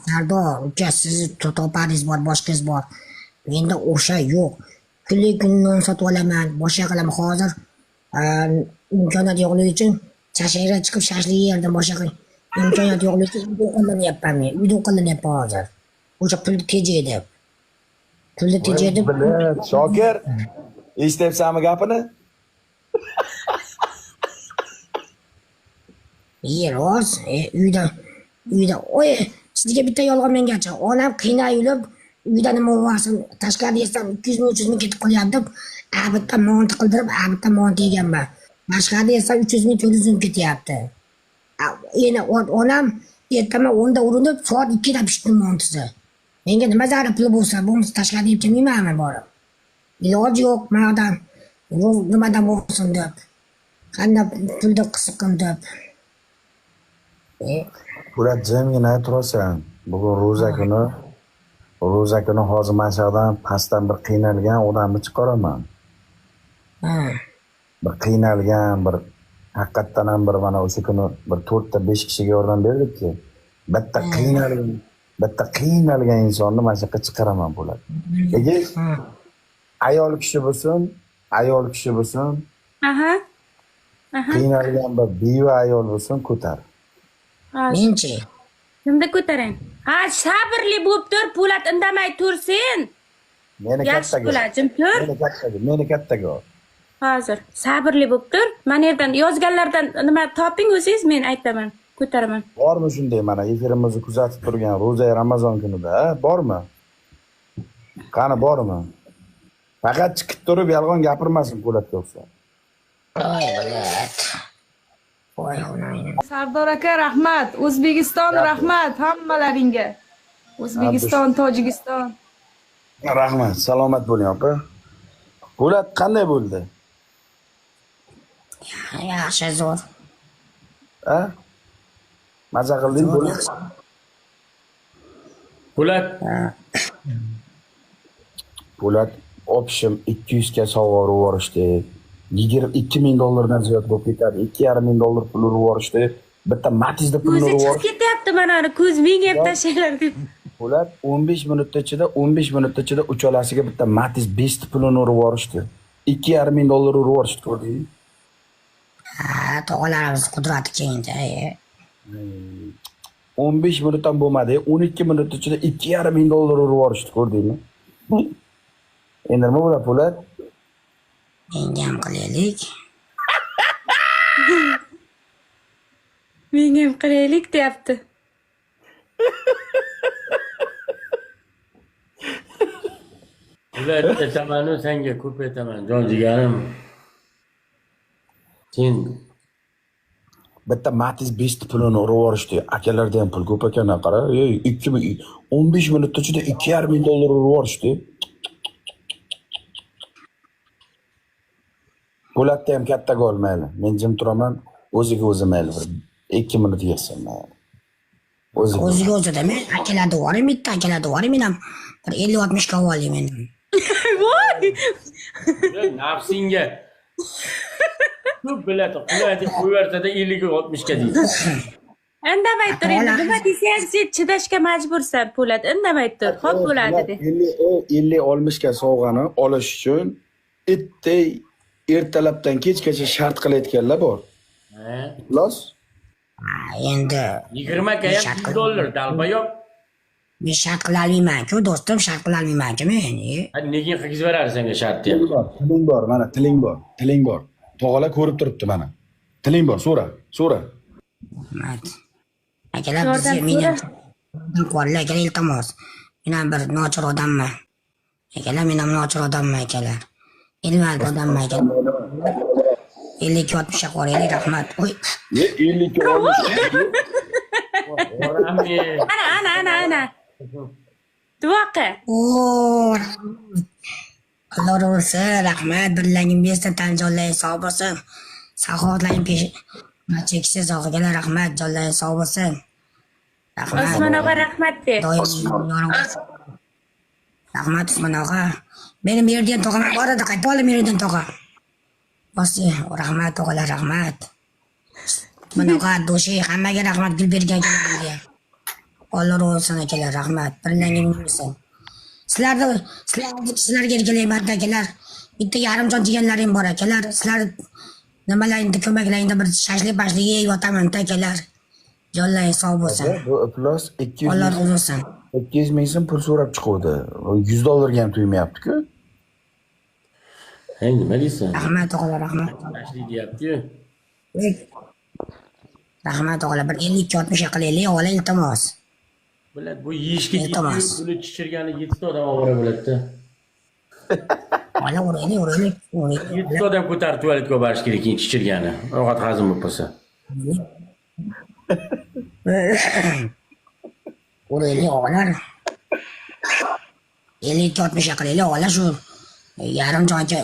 Sardor, uka, siz toparingiz bor, boshqangiz bor. Menda o'sha yo'q. Kunlik non sotib olaman, boshqa qilaman. Hozir imkoniyat yo'qligi uchun chashayra chiqib shashlik yerdan boshqa imkoniyat yo'qligi uchun uyda qo'llanyapman men. Uyda qo'llanyapman hozir. O'sha pulni tejay deb. Pulni tejay deb. Shokir, eshityapsanmi gapini? Rost, uyda, oy, sizga bitta yolg'on mengacha. Onam qiynalib, uyda nima bo'lsin, tashqarida yesam 200 ming 300 ming ketib qolyapti deb, bitta monti qildirib, bitta monti yeganman. Tashqarida yesam 300 ming 400 ming ketyapti. Endi onam ertaman 10da urinib, soat 2da pishdi montisi. Menga nima zarur pul bo'lsa, bo'lmasa tashqarida yeb yemayman borib. Iloji yo'q, mendan nimadan bo'lsin deb. Qanday pulni qisiqim deb. Po'lat jimgina turasan. Bugun ro'za kuni hozir mashaqdan pastdan bir qiynalgan odamni chiqaraman. Bir qiynalgan, bir haqiqatdan ham bir mana o'sha kuni bir 4 ta 5 kishiga yordam berdik-ku. Bitta qiynalgan insonni mana shu yoqqa chiqaraman Po'lat. Lekin ayol kishi bo'lsin, Aha. qiynalgan bir beva ayol bo'lsin ko'tar. Menchi. Kimda ko'tarang? Ha, sabrli bo'lib tur, Po'lat indamay tursin. Meni Yaxshi kattaga. Po'latim tur. Meni kattaga. Hozir sabrli bo'lib tur. Mana yerdan yozganlardan nima toping o'zingiz, men aytaman, ko'taraman. Bormi shunday mana efirimizni kuzatib turgan ro'za Ramazon kunida, bormi? Qani bormi? Faqat chiqib turib yolg'on gapirmasin Po'latga o'xshab. Voy Po'lat. Voy onam. Sardor aka rahmat, O'zbekiston rahmat hammalaringga. O'zbekiston, Tojikiston. Rahmat, salomat bo'ling opa. Po'lat qanday bo'ldi? Yaxshi zo'r. Ha? Maza qilding bo'ling? Po'lat opshim 200 ga sovg'a urib yuborishdi. 22 ming dollardan ziyod bo'lib ketadi. 2,5 ming dollar pul urib yuborishdi. Bitta Matizda pulni urib Ko'zi chiqib yuborishdi. ketyapti mana ko'z ming yeb tashlaylar deb. Po'lat 15 minutda ichida uchalasiga bitta Matiz 5 ta pulini urib yuborishdi. 2,5 ming dollar urib yuborishdi, ko'rdingmi? Tog'alarimiz qudrati kengda. 15 minutdan bo'lmadi, 12 minut ichida 2,5 ming dollar urib yuborishdi, ko'rdingmi? Endi nima bo'ladi Po'lat? Menga ham qilaylik. Menga ham qilaylik deyapti. Po'lat aytamanu senga ko'p aytaman, jon jigarim. Sen Bitta Matiz 5 ta pulini urib yuborishdi. Akalarda ham pul ko'p ekan, qara. 15 minut ichida 2,5 ming dollar urib yuborishdi. Po'latda ham katta gol mayli. Men jim turaman, o'ziga o'zi mayli. 2 minut yig'sin mayli. O'ziga o'zi dema, akalarda borim, bitta akalarda borim, men ham bir 50-60 ga olayım men. Voy! nafsinga ko'p biladi, qulaydi qo'yversa-da 50-60 ga deydi. Indamay tur endi, nima desang sen chidashga majbursan Po'lat, indamay tur. Xo'p bo'ladi de. 50-60 ga sovg'ani olish uchun itday ertalabdan kechgacha shart qilayotganlar bor. Xullas? Endi 20 ga ham 100 dollar dalba yo'q. men shart qila olmayman-ku, do'stim, shart qila olmayman-ku men. Nega qilib beradi senga shartni? Tiling bor, mana tiling bor. Tog'alar ko'rib turibdi mana. Tiling bor, so'ra. Mat. Akalar bizga men qo'llar akalar iltimos. Men ham bir nochor odamman. Akalar, men ham nochor odamman akalar. Ilmali odamman akalar. 50-60 ga qo'yaylik, rahmat. Voy. 50-60. Ana. Duoqa. Oo. Allah razı olsun, rahmat. Birlangim besdan tan jonlaring sog' bo'lsin. Saxovatlaring pesh cheksiz sog'ligiga rahmat, jonlaring sog' bo'lsin. Rahmat. Osmon og'a rahmat de. Rahmat Usmon og'a. Benim Meridian tog'am bor edi, qaytib oldim Meridian tog'a. Bosi, rahmat tog'alar, rahmat. Usmon og'a, do'shi, hammaga rahmat gul bergan akalarga. Allah razı olsun akalar, rahmat. Birlangim bo'lsin. Sizlarga erkalayman akalar. Bitta yarimjon jiganlarim bor akalar. Sizlar Nimalarni ko'maklaringda bir shashlik-bashlik yeb yotaman akalar. Jonlaring sog' bo'lsin. Bu plus 200 Alloh ming, razı olsun. 200 ming so'm pul so'rab chiquvdi. $100 ham tuymayapti-ku. Hey, nima deysan? Rahmat o'g'lar, rahmat. Tashlik deyapti-yu. Rahmat o'g'lar, bir 50-60 qilaylik, o'g'lar iltimos. Biladi, bu yeyishga Iltimos. ketib, buni chichirgani 7 ta odam ovora bo'ladi-da. O'g'lar uraylik. 7 ta odam ko'tarib tualetga borish kerak keyin chichirgani. Ovqat hazm bo'lib qolsa. Uraylik o'g'lar. 50-60 qilaylik, o'g'lar shu yarim joyga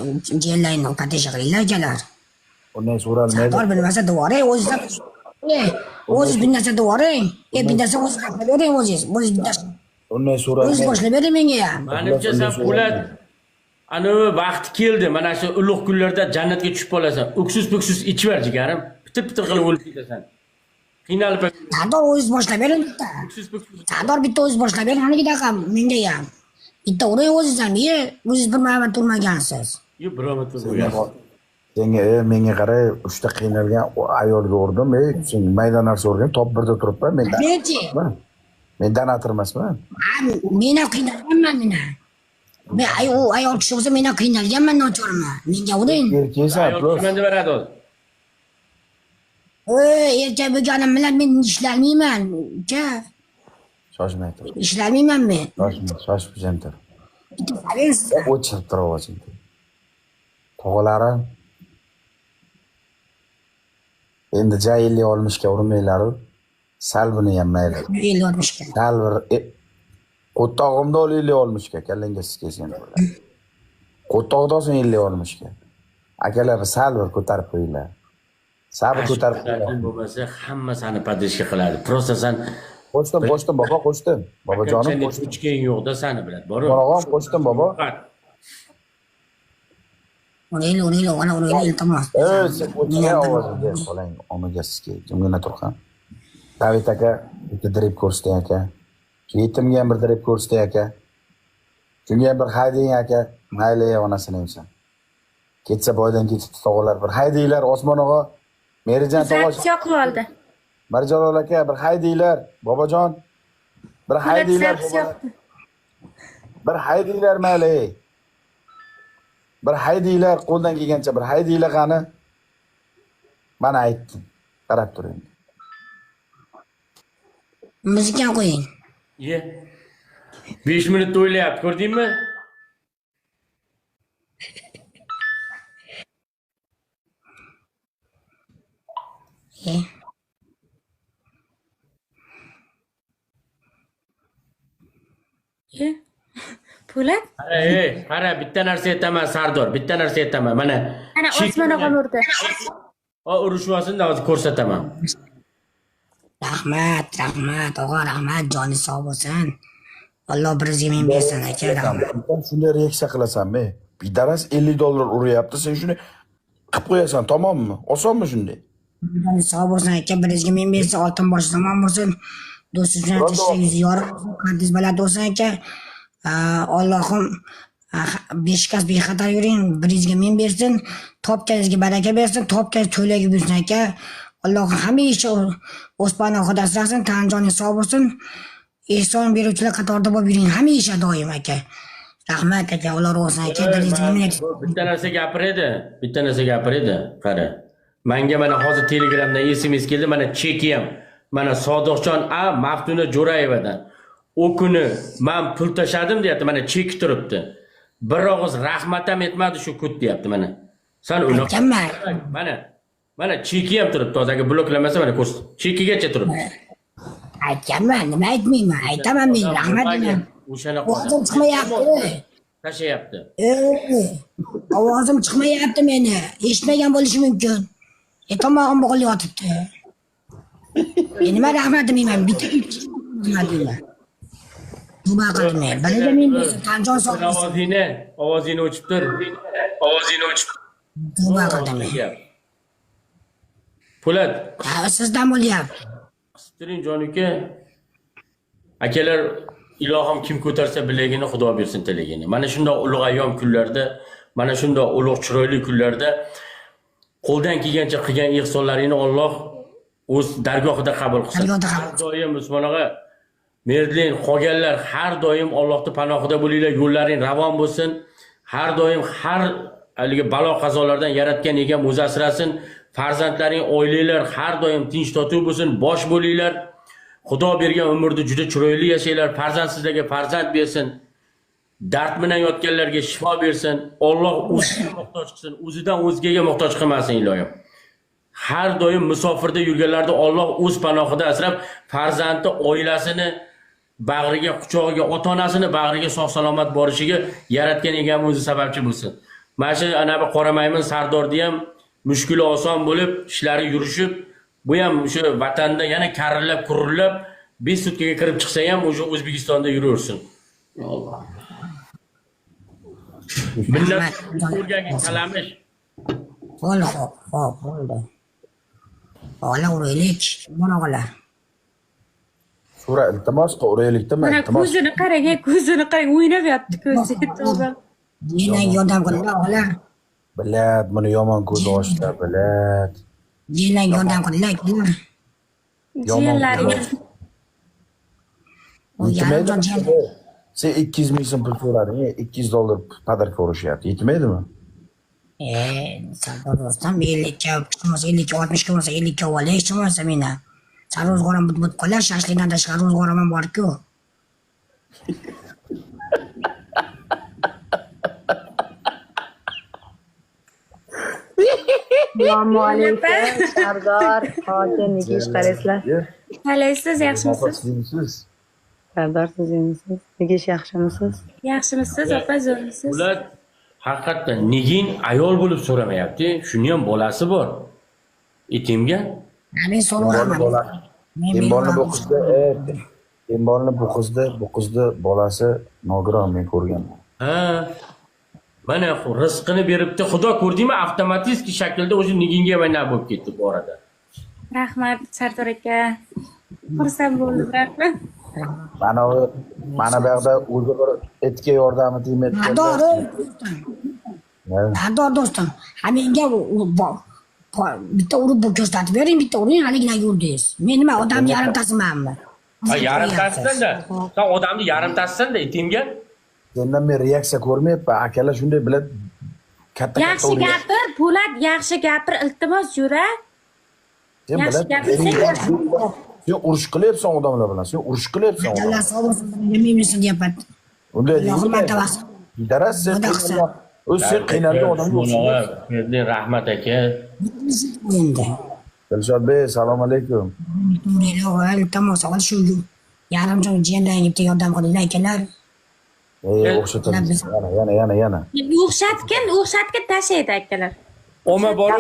jellayni qatish qilinglar akalar. Undan so'ralmaydi. Bor bilmasa duvoring o'zingizdan. O'zingiz bir narsa duvoring. Bir narsa o'zingiz boshlab bering o'zingiz. O'zingiz bittasi. Undan O'zingiz so'ralmaydi. boshlab bering menga ham. Menimcha sen Po'lat anavi vaqti keldi. Mana shu ulug' kunlarda jannatga tushib qolasan. O'ksiz-po'ksiz ichver jigarim. Pitir-pitir qilib o'lib ketasan. Qiynalib Sardor o'zingiz boshlab bering bitta. o'ksiz-po'ksiz. Sardor bitta o'zingiz boshlab bering. Hanikidaqa ham menga ham. Bitta uring o'zingiz ham. O'zingiz bir marta turmagansiz. Yo, birovni turib Senga menga qara, 3 ta qiynalgan ayolga urdim. Sen mayda narsa urgan, top birda turibman. Menchi. Men donator emasman. Men ham qiynalganman men ham. Men ayol kishi bo'lsa men ham qiynalganman, nochorman. Menga uring. Erkaksan, ayol plus. kimanda beradi hozir? Erkak bo'lganim bilan men ishlayman. Shoshmay tur. Ishlayman men. Shoshib jantir. Bitta berasiz. O'chirib tur ovozingni. Tog'alarim endi jahillik olmishga urinmanglar-ku. Sal buni ham mayli. 50-60 ga. Sal bir qo'ttog'imda 50 olmishga, kallanga siz kelsin. Qo'ttog'dosin 50 olmishga. Akalar sal bir ko'tarib qo'yinglar. Sabr ko'tarib qo'yinglar. Bo'lmasa hamma seni podishka qiladi. Prosta sen Qo'shdim babo, qo'shdim. Bobojonim qo'shdim. Qo'shdim yo'qda seni bilan. Bor. Qorog'im qo'shdim babo. Uraylik, iltimos. Sen o'chga ovozingni qo'lang, onaga sizga. Jimgina turgan. David aka, bitta drip ko'rsating aka. Shu yetimga ham bir drip ko'rsating aka. Shunga ham bir hayding aka. Mayli onasini emsan. Ketsa boydan ketibdi tog'lar bir haydinglar Osmon og'a. Merijan tog'osh. yoqib oldi. Marjalol aka bir haydinglar. Bobojon. Bir haydinglar. Bir haydinglar mayli. Bir haydinglar qo'ldan kelgancha bir haydinglar qani. Mana aytdim. Qarab turing. Muzika qo'ying. Ye. 5 minutda o'ylayapti, ko'rdingmi? Po'lat? Qara, bitta narsa aytaman Sardor, bitta narsa aytaman. Mana Ana Osmon og'am urdi. Urishmasin, hozir ko'rsataman. Rahmat, og'a rahmat, joni sog' bo'lsin. Alloh birizga men bersin aka, rahmat. Shunday reaksiya qilasanmi? Bidaras $50 uryapti, sen shuni qilib qo'yasan, tamommi? Osonmi shunday? Joni sog' bo'lsin aka, birizga men bersin, oltin bosh zamon bo'lsin. Do'stingiz bilan ishlaysiz, yorib qaddiz baland bo'lsin aka. Allohim beshikast bexatar yuring, birizga men bersin, topganingizga baraka bersin, topgangiz to'lagib yursin aka. Alloh hamisha o'spanni xudo asrasin, tan joningiz sog' bo'lsin. Ehson beruvchilar qatorida bo'lib yuring hamisha doim aka. Rahmat aka, Alloh razı olsun aka. Bitta narsa gapiradi. Qara. Menga mana hozir Telegramdan SMS keldi, mana cheki ham. Mana Sodiqjon Maftuna Jo'rayevadan. O kuni men pul tashadim deyapti, mana cheki turibdi. Bir og'iz rahmat ham etmadi shu kut deyapti mana. Sen unaqa. Mana cheki ham turibdi, hozirgi bloklamasa mana ko'rs. Chekigacha turibdi. Aytganman, nima aytmayman, aytaman men, rahmat deyman. O'shana ovozim chiqmayapti. Tashayapti. Ovozim chiqmayapti meni. Eshitmagan bo'lishi mumkin. Tomog'im bog'lib yotibdi. Nima rahmat deyman, bitta rahmat deyman. Nima qildim? Biriga men tanjon sog'ib. Ovozini o'chib tur. Nima qildim? Po'lat. Sizdan bo'lyapti. Siring jonuka. Akalar, ilohim kim ko'tarsa bilagini Xudo bersin tilagini. Mana shunday ulug' ayyom kunlarda, mana shunday ulug' chiroyli kunlarda qo'ldan kelgancha qilgan ehsonlaringni Alloh o'z dargohida qabul qilsin. Dargohida qabul Har doim Usmon og'a, Merdlin qolganlar har doim Allohning panohida bo'linglar, yo'llaring ravon bo'lsin. Har doim har haligi balo qazolardan yaratgan egam o'zi asrasin. Farzandlaring, oilalar har doim tinch totuv bo'lsin, bosh bo'linglar. Xudo bergan umrni juda chiroyli yashanglar, farzandsizlarga farzand bersin. Dard bilan yotganlarga shifo bersin. Alloh o'ziga muhtoj qilsin, o'zidan o'zgaga muhtoj qilmasin iloyim. Har doim musofirda yurganlarda Alloh o'z panohida asrab, farzandi, oilasini bag'riga, quchog'iga, ota-onasini bag'riga sog'-salomat borishiga yaratgan egam o'zi sababchi bo'lsin. Mana shu anavi Qora Maymun Sardorni ham mushkuli oson bo'lib, ishlari yurishib, bu ham o'sha vatanda yana karillab, kurillab 5 sutkaga kirib chiqsa ham o'sha O'zbekistonda yuraversin. Alloh. Millat ko'rganga kalamish. Bo'ldi, xo'p, bo'ldi. Ola uraylik, monog'alar. Sura iltimos uraylikdimi? Mana ko'zini qarang, ko'zini qarang, o'ynayapti ko'zi. Jiyanang yordam qilinglar, ola. Bilad, buni yomon ko'z ochdi, bilad. Jiyanang yordam qilinglar. Jiyanlaringiz Sen 200 ming so'm pul so'rading, $200 podarka urishyapti. Yetmaydimi? Sardor do'stim, 50 ga, 60 ga bo'lsa 50 ga olay, hech bo'lmasa meni. Sal ro'zg'orim bitib qolar, shashlikdan tashqari ro'zg'orim ham bor-ku. Assalomu alaykum. Sardor, hozir nega ish qaraysizlar? qalaysiz, yaxshimisiz? Siz Sardor, siz emisiz? Nega ish yaxshimisiz? Yaxshimisiz, opa, zo'rmisiz? Ular haqiqatdan negin ayol bo'lib so'ramayapti. Shuni ham bolasi bor. Etimga. Men so'raman. Embolni bu qizni bolasi nogiron, men ko'rganman. Ha. Mana rizqini beribdi. Xudo ko'rdingmi, avtomatik shaklda o'zi niginga mana bo'lib ketdi bu orada. Rahmat, Sardor aka. Xursand bo'ldim, rahmat. Mana bu yoqda o'zi bir etga yordami tegmayotgan. Sardor do'stim, menga bitta urib ko'rsatib bering, bitta uring, haligina yurdingiz. Men nima odamni yarimtasimanmi? Ha, yarimtasidan-da. Sen odamni yarimtasidan-da etimga. Sendan men reaksiya ko'rmayapman. Akalar shunday biladi. Katta Yaxshi gapir, Po'lat, yaxshi gapir, iltimos yura. Sen Yaxshi biladi. Sen urush qilyapsan odamlar bilan. Sen urush qilyapsan. Allah sog' bo'lsin, menimsin deyapti. Unday Allohim martabasi. Daras sen sen qiynalgan odamga Merdlin rahmat aka. Endi. Dilshod bey, assalomu alaykum. Iltimos, shu yarimjon jiyanlaringga bitta yordam qilinglar akalar. O'xshatamiz. Yana. O'xshatgin tashlaydi akalar. Oma boru.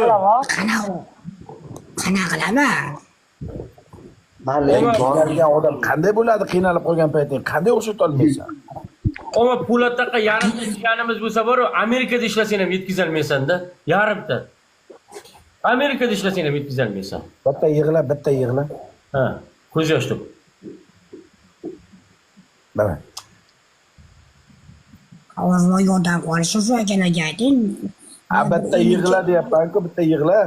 Qanaqa qilaman? Qiynalgan odam qanday bo'ladi? Qiynalib qolgan payting qanday o'xshata olmaysan? Oma Po'latdaqa yarimta ishlanimiz bo'lsa boru, Amerikada ishlasang ham yetkazolmaysan-da. Yarimta. Amerikada ishlasang ham yetkazolmaysan. Bitta yig'la. Ha, ko'z yosh to'p. Mana. Avvalroq yordam qilish uchun akalarga ayting. Bitta yig'la deyapman-ku, bitta yig'la.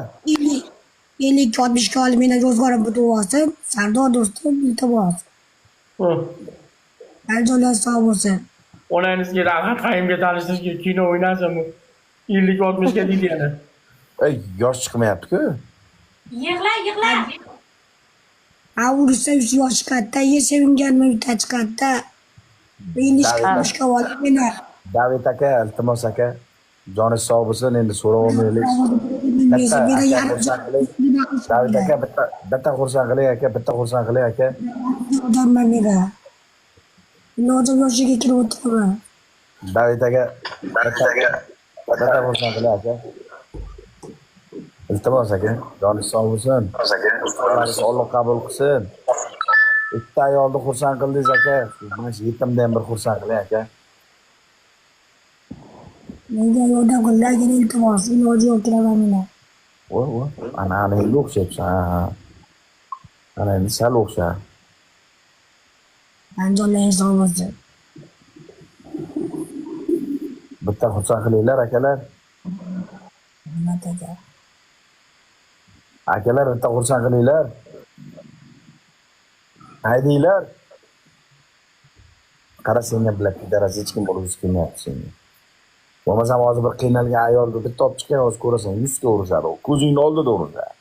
50-60 ga olib meni ro'zg'orim bitib olsin. Sardor do'stim, iltimos. Aljolar sog' bo'lsin. Onangizga rahmat, qayimga tanishtirishga kino o'ynasam, 50-60 ga deydi yana. Yosh chiqmayapti-ku. Yig'la. Ursa 3 yosh katta, sevinganmi bitta katta. 50-60 ga olib meni. David aka, iltimos aka, joningiz sog' bo'lsin, endi so'rab olmaylik. David aka, bitta xursand qiling aka. Odamman meni. Nozim yoshiga kirib o'tiraman. David aka, bitta xursand qiling aka. Iltimos aka, joningiz sog' bo'lsin. Alloh qabul qilsin. Bitta ayolni xursand qildingiz aka. Mana shu yetimda ham bir xursand qiling aka. Menga yordam qilinglar, iltimos, iloji yo'q kiraman meni. Ana endi o'xshabsan. Ana endi sal o'xshab. Anjolaringiz sog' bo'lsin. Bitta xursand qilinglar akalar. Rahmat aka. Akalar bitta xursand qilinglar. Haydinglar. Qara senga bilab ketarasiz, hech kim bo'lgisi kelmayapti senga. Bo'lmasam hozir bir qiynalgan ayolni bitta olib chiqay, hozir ko'rasan, 100 ga urishadi. Ko'zingni oldida urishadi.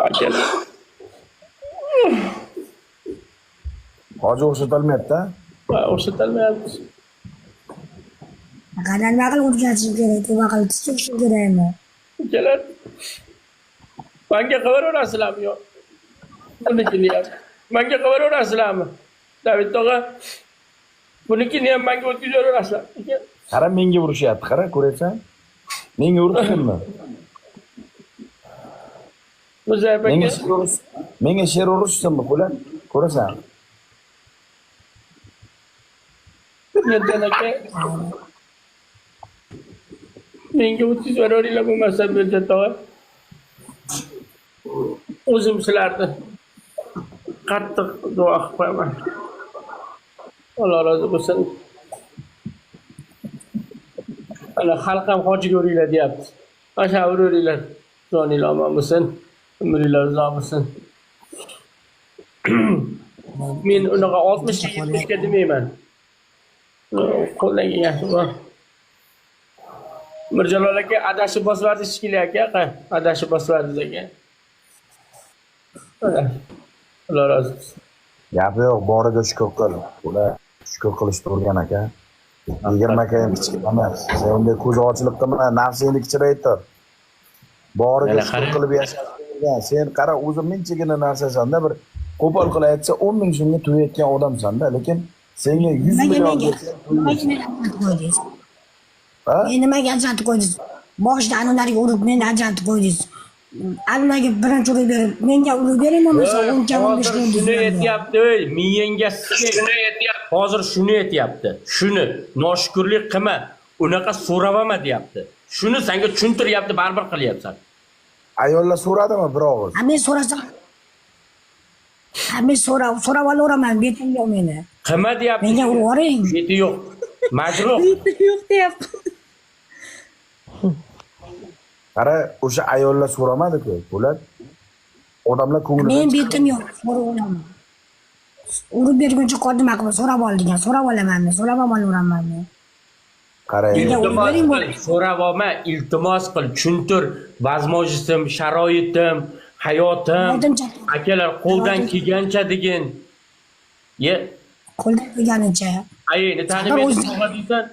Akalar. Hozir o'xshatolmayapti-a? O'xshatolmayapti. Qanday naql o'tkazishim kerak, nima qilib tushirishim kerakmi? Akalar. Menga qilaverasizlarmi yo? Bunikini ham. Menga qilaverasizlarmi? David tog'a. Bunikini ham menga o'tkazaverasizlar. Qara menga urishyapti, qara ko'raysan? Menga urishdimi? Menga sher urishsinmi, qo'lan? Ko'rasan? Mendan aka. Menga o'tkazaveringlar bo'lmasa Berjan tog'a. O'zim sizlarni qattiq duo qilib qo'yaman. Alloh rozi bo'lsin. Ana xalq ham hojiga o'ringlar deyapti. Asha o'ringlar. Joninglar omon bo'lsin. Umringlar uzoq bo'lsin. Men unaqa 60 ga 70 ga demayman. Qo'ldan kelgan bor. Mirjalol aka adashib bosvardi shikili aka, adashib bosvardi aka. Alloh rozi bo'lsin. Gapi yo'q, boriga shukur qil. Ular shukur qilishni o'rgan aka. 20 aka ham kichkina emas. Sen unday ko'z ochilib turma, nafsingni kichiraytir. Boriga shukur qilib yashaysan. Sen qara, o'zing minchigina narsasan-da, bir qo'pol qilib aytsa 10 ming so'mga to'yayotgan odamsan-da, lekin senga 100 million qo'ydingiz. Nimaga ajratib qo'ydingiz? Boshida ularga urib meni ajratib qo'ydingiz. Allohga birinchi urib berib, menga urib bering bo'lmasa 10 ga 15 ga. Shuni aytyapti, miyangga shuni aytyapti. Hozir shuni aytyapti. Shuni noshukrlik qilma, unaqa so'ravama deyapti. Shuni senga tushuntiryapti, baribir qilyapsan. Ayollar so'radimi bir og'iz? Men so'rasam men so'rab olaveraman, betim yo'q meni. Qilma deyapti. Menga urib yuboring. Beti yo'q. Majruh. Beti yo'q deyapti. Qara, o'sha ayollar so'ramadi-ku, ular odamlar ko'nglidan. Men betim yo'q, so'rab olaman. Urib berguncha qoldim aql, so'rab ol degan, so'rab olaman men, so'rab olaveraman men. Qarang. So'rab olma, iltimos qil, tushuntir, vazmojisim, sharoitim, hayotim. Akalar qo'ldan kelgancha degin. Ye. Qo'ldan kelganicha. Ayni tanimaysan.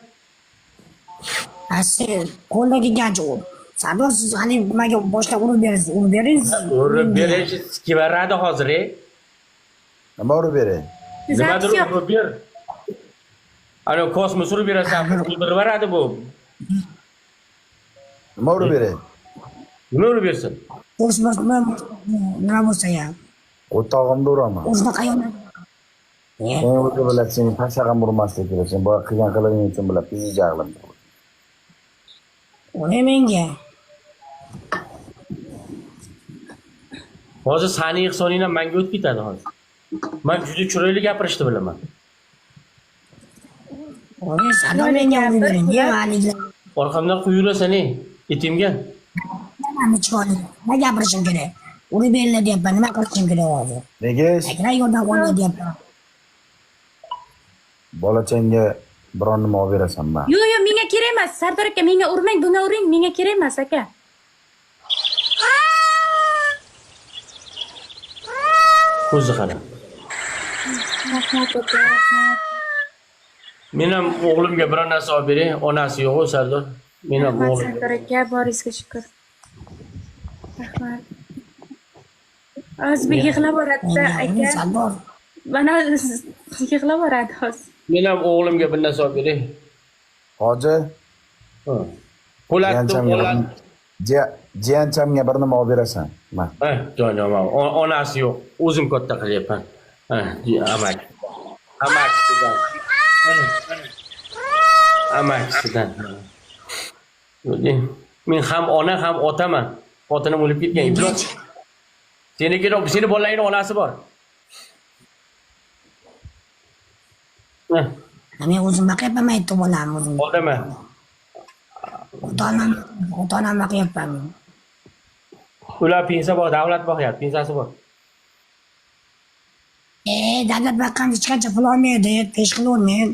Sen qo'ldan kelgancha u. Sabr siz hani nimaga boshlab urib berasiz, urib beringiz. Urib berish kivaradi hozir, Nima urib beray? Nimadir urib ber. Ana kosmos urib berasan, bir varadi bu. Nima urib beray? Nima urib bersin? Kosmos nima bo'lsa ham. O'rtog'imni uraman. O'zini qayerdan? Sen o'zi bilan seni pashag'am urmaslik kerak. Sen boya qilgan qilig'ing uchun bilib, bizni jag'lim. Uni menga. Hozir sani ihsoningdan menga o'tib ketadi hozir. Men juda chiroyli gapirishni bilaman. Uni sana menga urib bering. Haliglar. Orqamdan quyurasan, etimga. Nima chiqadi? Nima gapirishim kerak? Urib beringlar deyapman, nima qilishim kerak hozir? Nega? Akra yordam qilinglar deyapman. Bolachangga biron nima olib berasanmi? Yo'q, menga kerak emas. Sardor aka, menga urmang, bunga uring, menga kerak emas aka. Ko'zi qara. Rahmat aka, rahmat. Men ham o'g'limga bir narsa olib beray, onasi yo'q, Sardor. Men ham o'g'lim. Sardor aka, boringizga shukr. Rahmat. O'zbek yig'lab boradi aka. Sardor. Mana yig'lab boradi hozir. Men ham o'g'limga bir narsa olib beray. Hoji. Po'latni Jiyanchamga bir nima olib berasan. Mana. Jonim, onasi yo'q. O'zim katta qilyapman. Amak. Amaksidan. Men ham ona ham otaman. Xotinim o'lib ketgan. Iblos. Seni bolalaringning onasi bor. Men o'zim baqayapman, aytib bo'laman o'zim. Odama. ota-onam boqyapman. Ular pensiya bor, davlat boqyapti, pensiyasi bor. Davlat baqqan hech qancha pul olmaydi, pesh qilolmayman.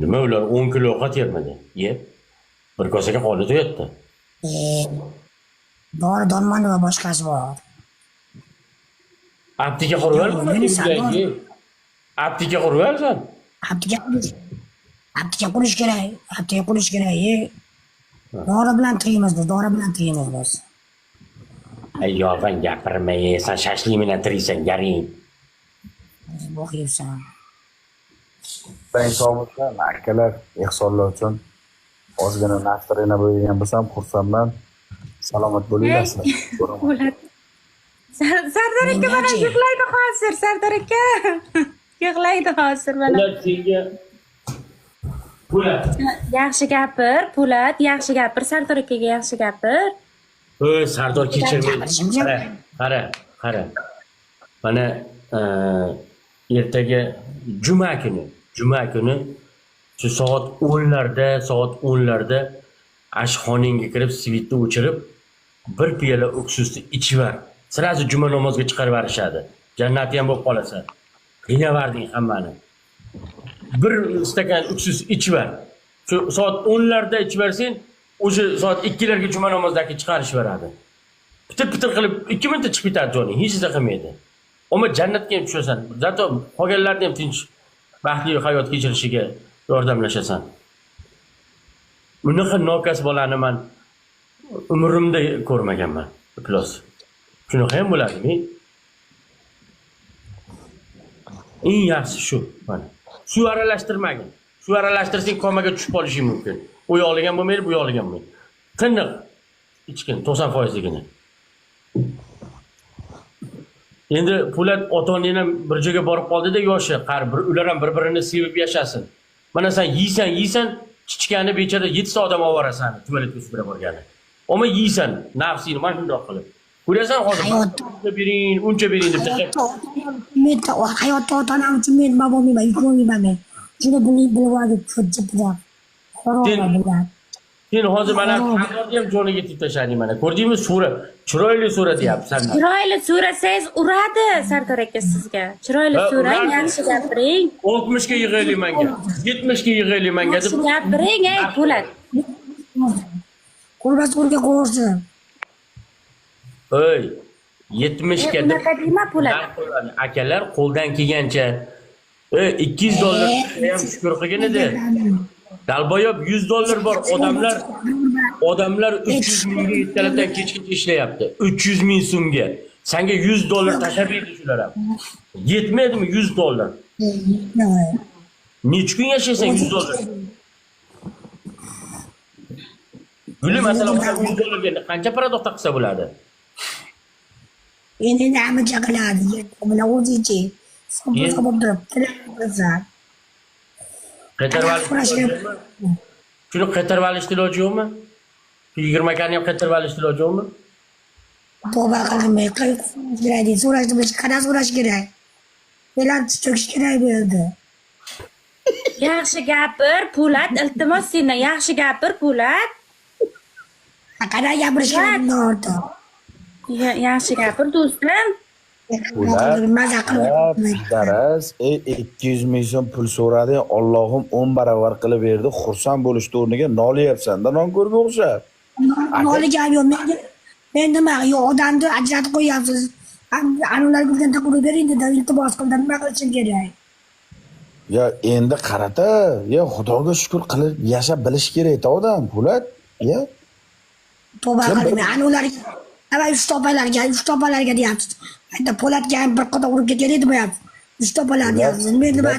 Nima ular 10 kilo ovqat yemadi, yeb. Bir kosaga qoni to'yapti. Dori dormon va boshqasi bor. Apteka qurib ol. Apteka qurib olsan. Apteka qurish kerak. Dori bilan tiraymiz biz. Ay yolg'on gapirma, sen shashlik bilan tiraysan, garing. Boqyapsan. Ben sog'liqdan akalar ehsonlar uchun ozgina naftarina bo'lgan bo'lsam, xursandman. Salomat bo'linglar. Po'lat. Sardor aka mana yig'laydi hozir, Sardor aka. Yig'laydi hozir mana. Ular senga Po'lat. Yaxshi gapir, Po'lat, yaxshi gapir, Sardor akaga yaxshi gapir. Sardor kechirmaydi. Qara. Mana ertaga juma kuni shu soat 10larda ashxonangga kirib svitni o'chirib bir piyola o'ksisni ichiver. Sirazi juma namoziga chiqarib yuborishadi. Jannati ham bo'lib qolasan. Qiynavarding hammani. Bir stakan o'ksis ichiver. Shu soat 10larda ichiversin, o'sha soat 2larga juma namozidagi chiqarish beradi. Pitir qilib 2 minutda chiqib ketadi joning, hech narsa qilmaydi. Ammo jannatga ham tushasan. Zato qolganlarni ham tinch baxtli hayot kechirishiga yordamlashasan. Bunaqa nokas bolani men umrimda ko'rmaganman. Plus. Shunaqa ham bo'ladimi? Eng yaxshi shu mana. Suv aralashtirmagin. Suv aralashtirsang komaga tushib qolishi mumkin. U yo'qlagan bo'lmaydi, bu yo'qlagan bo'lmaydi. Tiniq ichkin 90%ligini. Endi Po'lat ota-onang bir joyga borib qoldi-da yoshi, ular ham bir-birini sevib yashasin. Mana sen yeysan, chichkani bechara 7 ta odam ovorasan, tuvaletga supura borgani. Ammo yeysan, nafsini mana shunday qilib. Ko'rasan hozir uncha bering deb chiqib. Hayotda ota-onam uchun men bobomayman, yukmayman men. Shuni bilib olib ko'rib. Sen hozir mana Sardorni ham joniga tib tashlading mana. Ko'rdingmi? Chiroyli sura deyapsan. Chiroyli so'rasangiz uradi Sardor aka sizga. Chiroyli so'rang, yaxshi gapiring. 60 ga yig'aylik menga. 70 ga yig'aylik menga deb. Yaxshi gapiring, ey Po'lat. Qo'lbas qo'lga qo'ysin. 70 ga deb. Unaqa deyma Po'lat. Akalar qo'ldan kelgancha $200 ham shukr qilgan edi. Dalboyob $100 bor odamlar 300 mingga ertalabdan kechgacha ishlayapti. 300 ming so'mga. Senga $100 tashlab berdi shular ham. Yetmaydimi $100? Necha kun yashaysan $100? Guli masalan $100 ga qancha paradoxta qilsa bo'ladi? Endi nima qiladi? Mana o'zichi. Sabab turibdi. Shuni qaytarib olishni iloji yo'qmi? 20 kani ham qaytarib olishni iloji yo'qmi? Tavba qilmay, qiladi. So'rashni qanaqa so'rash kerak? E'lon to'kish kerak bu yerda. Yaxshi gapir, Po'lat, iltimos sendan yaxshi gapir, Po'lat. Qanaqa gapirish kerak orda? Yaxshi gapir, do'stim. Daraz 200 ming so'm pul so'radi. Allohim 10 barobar qilib berdi. Xursand bo'lishni o'rniga nolayapsan-da, non ko'rga o'xshab. Noligan yo'q. Men nima, odamni ajratib qo'yapsiz. Anular bo'lganda qilib bering dedi, iltimos qildim, nima qilishim kerak? Ya endi qarata, ya Xudoga shukr qilib yashab bilish kerak-da odam, Po'lat. Ya. Tavba qilmay, anularga avval 3 topalarga deyapsiz. Endi Po'latga ham bir qator urib ketgan edi bu ham. 3 topalar deyapsiz. Men nima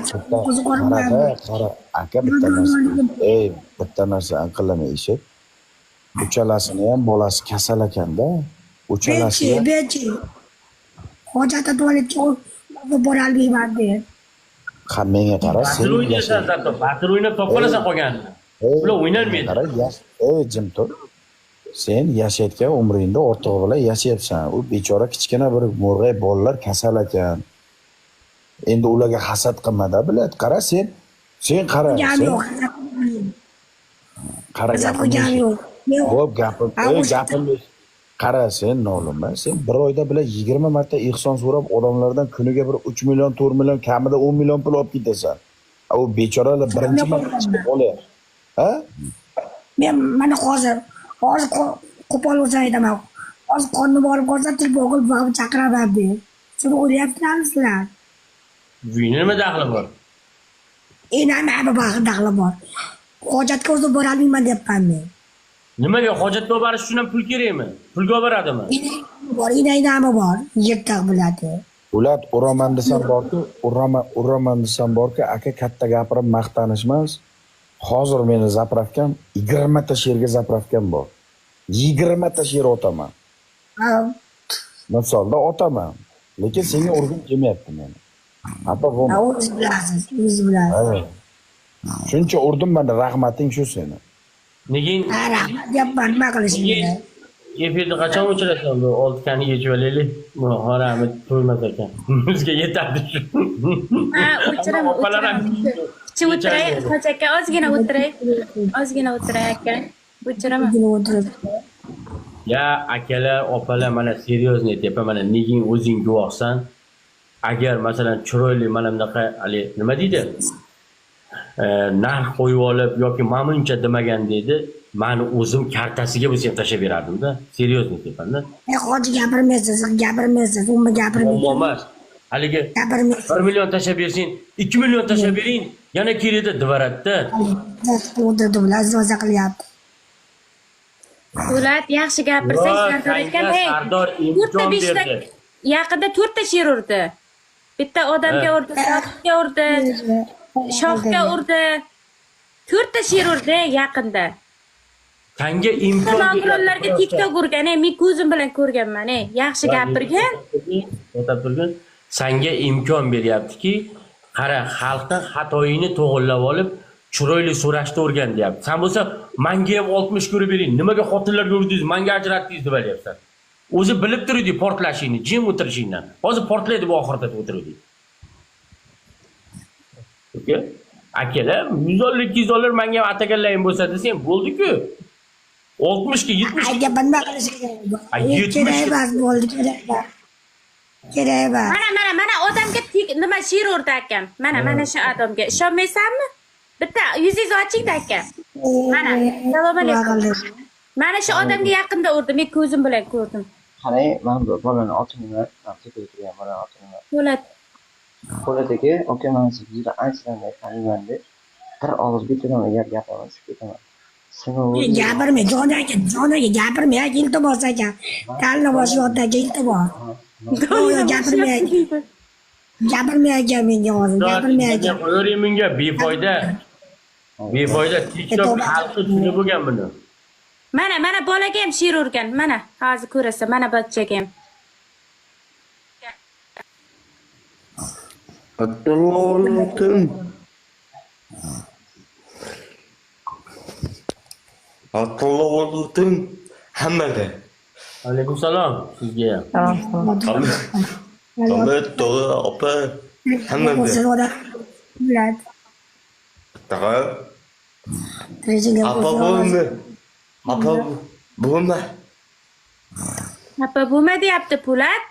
o'zi qo'rqmayman. Qara, aka bitta narsa aqllama eshit. Uchalasini ham bolasi kasal ekanda. Uchalasi. Bechi. Hojatda tualetga bora olmayman deb. Menga qara, sen Batr o'ynab topqolasan qolganini. Ular o'ynalmaydi. Qara, jim tur. Sen yashayotgan umringda o'rtog'i bilan yashayapsan. U bechora kichkina bir mo'rg'ay bolalar kasal ekan. Endi ularga hasad qilmada biladi. Qara sen qara. Qara Gapirganim yo'q. Xo'p, gapim. Qara sen nolima, sen bir oyda bilan 20 marta ehson so'rab odamlardan kuniga bir 3 million, 4 million, kamida 10 million pul olib ketasan. U bechoralar birinchi marta olyapti. Ha? Men mana hozir qo'pol bo'lsa aytaman. Hozir qonni borib ko'rsatib o'g'il bog'ni chaqiraman deb. Shuni o'ylayapsizlar. Uyni nima daxli bor? Nima daxli bor? Hojatga o'zim borolmayman deyapman men. Nimaga hojatga olib borish uchun ham pul kerakmi? Pulga olib boradimi? Inaymi bor, yirtaq biladi. Ular uraman desam borku, uraman desam borku, aka katta gapirib maqtanish emas. Hozir meni zapravkam 20 ta sherga zapravkam bor. 20 ta sher otaman. Misolda otaman. Lekin senga urgim kelmayapti meni. Apa bu? O'z bilasiz, o'z bilasiz. Shuncha urdim mana rahmating shu seni. Negin? Rahmat deyapman, nima qilishim? Efirni qachon o'chirasan bu 6 kani yechib olaylik. Bu harami to'ymas ekan. Bizga yetadi shu. Ha, o'chiraman. Chi o'tiray, Hoji aka, ozgina o'tiray. Ozgina o'tiray aka. O'chiraman. Ya akalar, opalar, mana seryozni aytyapman, mana negin o'zing guvohsan. Agar masalan chiroyli mana bunaqa hali nima deydi? Narx qo'yib olib yoki mamnuncha demagan deydi. Mani o'zim kartasiga bo'lsa ham tashlab berardim-da. Seryozni aytyapman-da. Hoji gapirmaysiz, umuman gapirmaysiz. Emas. Haligi 1 million tashlab bersin, 2 million tashlab bering, yana keladi divaratda. O'tirdilar, zoza qilyapti. Po'lat yaxshi gapirsang, Sardor ekan, Sardor imkon berdi. Yaqinda 4 ta sher urdi. Bitta odamga urdi, shoxga urdi, shoxga urdi. 4 ta sher urdi yaqinda. Sanga imkon Nogironlarga TikTok urgan, men ko'zim bilan ko'rganman, yaxshi gapirgan. O'tab turgan. Sanga imkon beryaptiki, qara, xalqdan xatoyini to'g'rilab olib, chiroyli so'rashni o'rgan deyapti. Sen bo'lsa, menga ham 60 ko'rib bering. Nimaga xotinlarga urdingiz, menga ajratdingiz deb aytyapsan. O'zi bilib turdi portlashingni, jim o'tirishingdan. Hozir portlaydi bu oxirida o'tirdi. Oke? Akalar, 100 dollar, 200 dollar menga ham ataganlaring bo'lsa desang, bo'ldi-ku. 60 ga 70. Ayga nima qilish kerak? Kerak emas, bo'ldi, kerak emas. Kerak emas. Mana odamga nima sher urdi akam. Mana shu odamga. Ishonmaysanmi? Bitta yuzingizni oching-da aka. Mana, salom alaykum. Mana shu odamga yaqinda urdi, men ko'zim bilan ko'rdim. Qarang, mana bu bolani otini naqdga turgan bola otini. Po'lat aka, aka men sizga aytsanlar qaraman deb bir og'iz bitiran agar gapiramiz ketaman. Gapirma, jon aka, gapirma, iltimos aka. Kalni boshi yotdagi iltimos. Gapirma aka menga hozir, gapirma aka. Qo'ying menga befoyda. Befoyda TikTok xalqi tushunib bo'lgan buni. Mana bolaga ham sher urgan. Mana hozir ko'rasan, mana bachchaga ham. Aqllovdim hammaga. Alaykum salom sizga ham. Ahmet to'g'ri opa hammaga. Tag'a. Apa bo'lma. Apa bo'lma. Apa bo'lma deyapti Po'lat.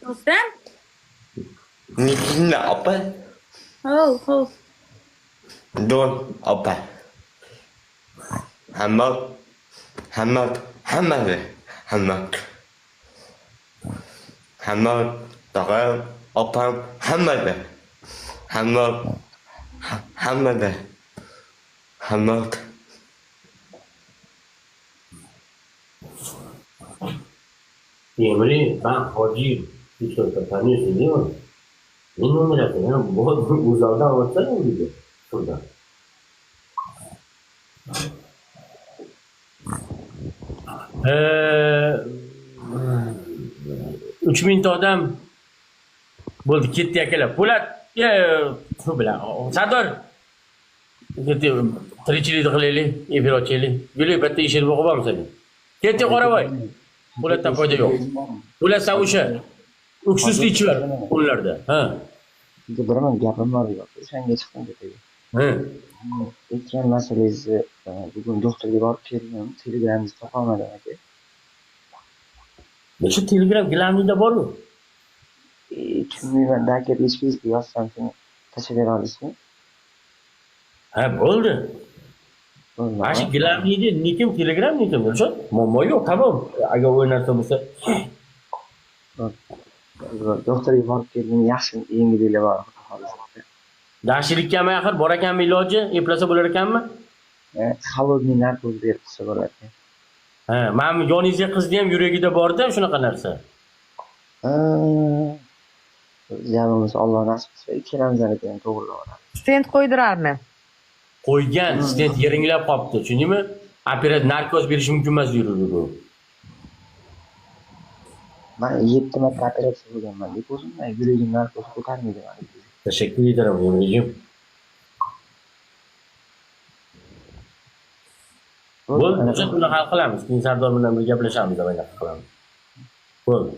Do'stim. Nima apa? Ho. Don apa? Hamma tag'a opam hammaga. Emre, ben Hoji TikTok'ta tanıyorsun değil mi? Ne numarası ya? Bu uzaktan anlatsana mı bize? Şurada. Üç mingta odam bo'ldi, ketdi akalar. Po'lat, shu bilan. Sardor, tirikchilikni qilaylik, efir ochaylik. Guli bitta ishini o'qib olmasa. Ketdi Qoravoy. Po'latdan foyda yo'q. Po'lat sen o'sha o'ksizlik ichiver kunlarda. Ha. Biraman gapim bor yo'q. O'shanga chiqdim dedi. Aytgan masalangizni bugun doktorga borib keldim, telegramingizni topolmadim aka. Shu Telegram gilamingda bormi? Tushunmayman, aka eshikingizga yozsam shuni tashlab bera olasizmi? Ha, bo'ldi. Mana shu gilamingda nikim Telegram nikim o'sha? Muammo yo'q, tamom. Agar u narsa bo'lsa, doktorga borib keldim, yaxshi yengilliklar bor hozir. yaxshilikka axir bor ekanmi iloji? Eplasa bo'lar ekanmi? Холодный narkoz berib qilsa bo'lar ekan. Ha, men yoningizga qizni ham yuragida bor-da shunaqa narsa. Jamimiz Alloh nasib qilsa ikkalamizlarniki ham to'g'rilab oladi. Stent qo'ydirarmi? Qo'ygan, stent yeringlab qolibdi. Tushundingmi? Operat narkoz berish mumkin emas yuradi bu. Men 7 marta operatsiya bo'lganman deb o'zimdan yuragim narkoz ko'tarmaydi mani. Tashakkur ederim Yo'lajim. Bo'ldi, o'sha kuni hal qilamiz. Keyin Sardor bilan birga gaplashamiz, va hal qilamiz. Bo'ldi.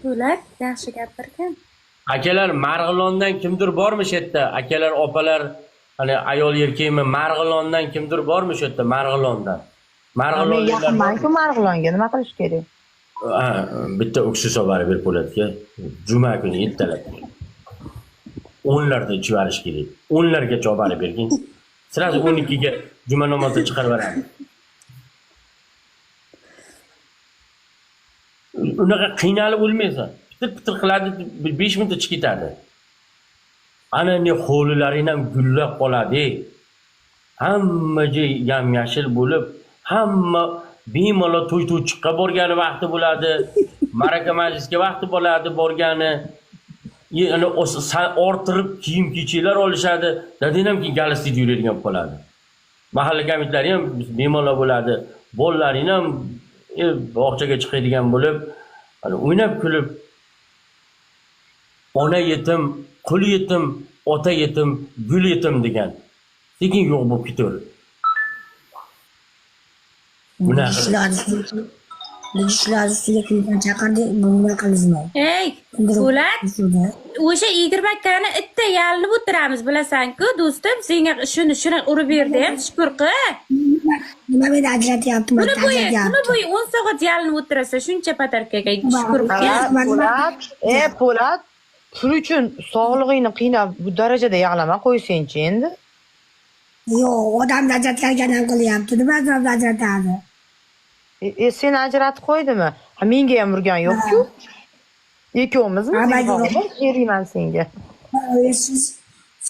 Bular yaxshi gapirgan. Akalar, Marg'ilondan kimdir bormi shu yerda? Akalar, opalar, hani ayol erkakmi? Marg'ilondan kimdir bormi shu yerda? Marg'ilondan. Men yaqinman-ku Marg'ilonga, nima qilish kerak? Bitta o'ksiz xabari berib Po'latga. Juma kuni ertalab. 10larda ichib olish kerak. 10largacha xabar bergin. Sirasi 12 ga juma namozida chiqarib beramiz. Unaqa qiynalib o'lmaysan. Pitir qiladi, 5 minutda chiqib ketadi. Ana ne hovlilaring ham gullab qoladi. Hamma joy yam-yashil bo'lib, hamma bemalol to'y-to'chiqqa borgani vaqti bo'ladi. Maraka majlisga vaqti bo'ladi borgani. Yani orttirib kiyim-kechiklar olishadi. Dadin ham keyin galistida yuradigan qoladi. Mahalla komitlari ham bemalol bo'ladi. Bolalaring ham bog'chaga chiqadigan bo'lib, o'ynab kulib, ona yetim, qul yetim, ota yetim, gul yetim degan. Sekin yo'q bo'lib ketaverdi. Ishlar ustiga kimdan chaqirdi, bunga qilizmi? Ey, Po'lat, o'sha 20 akkani itta yalinib o'tiramiz, bilasan-ku, do'stim, senga shuni urib berdi ham, shukr qil. Nima meni ajratyaptimi? Kuni bo'yi 10 soat yalinib o'tirasa, shuncha patarkaga shukr qil. Po'lat, shuning uchun sog'lig'ingni qiynab bu darajada yig'lama qo'ysang-chi endi. Yo'q, odam ajratgan ham qilyapti. Nima odam ajratadi? Seni ajratib qo'ydimi? Menga ham urgan yo'q-ku. Ikkovimizmi? Sheriyman senga.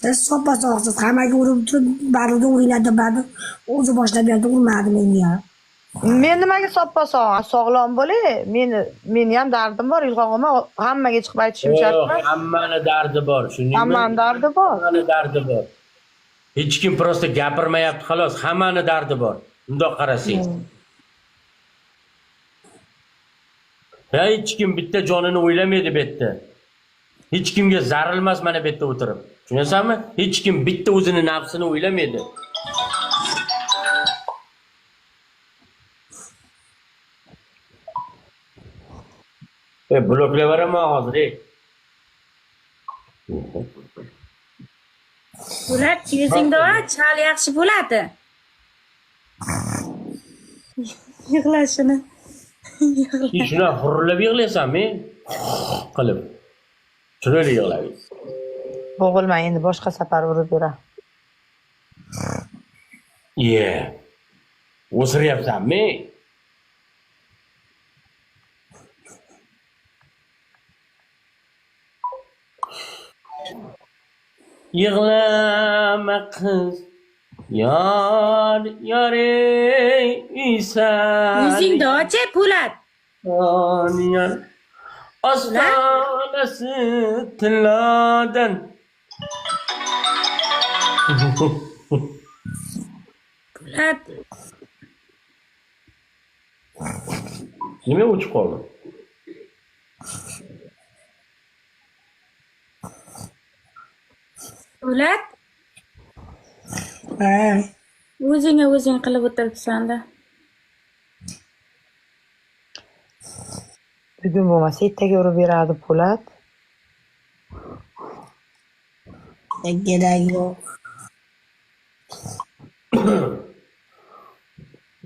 Siz soppa-sog'siz hammaga urib turib, barida uringlar deb o'zi boshlab berdi, urmadi menga. Men nimaga sog'lom bo'lay? Meni ham dardim bor, ilg'og'ima hammaga chiqib aytishim shart emas. Hammani dardi bor, shuningmi? Hammani dardi bor. Hammani dardi bor. Hech kim prosta gapirmayapti, xolos, hammani dardi bor. Bundoq qarasang. Hech kim bitta jonini o'ylamaydi bu yerda. Hech kimga zarilmas mana bu yerda o'tirib. Tushunasanmi? Hech kim bitta o'zini nafsini o'ylamaydi. Bloklab beraman hozir. Po'lat, yuzingda chal yaxshi bo'ladi. Yig'lashini. Shuna xurilab yig'laysanmi? Qilib. Chiroyli yig'laysan. Bo'g'ilma, endi boshqa safar urib bera. O'siryapsanmi? Yig'lama qiz, yorey isan. Yuzingda och, Po'lat. Ostonasi tilladan. Po'lat. Nima o'chib qoldi? Po'lat. O'zing qilib o'tiribsan-da. bugun bo'lmasa ertaga urib beradi Po'lat. Kerak yo'q.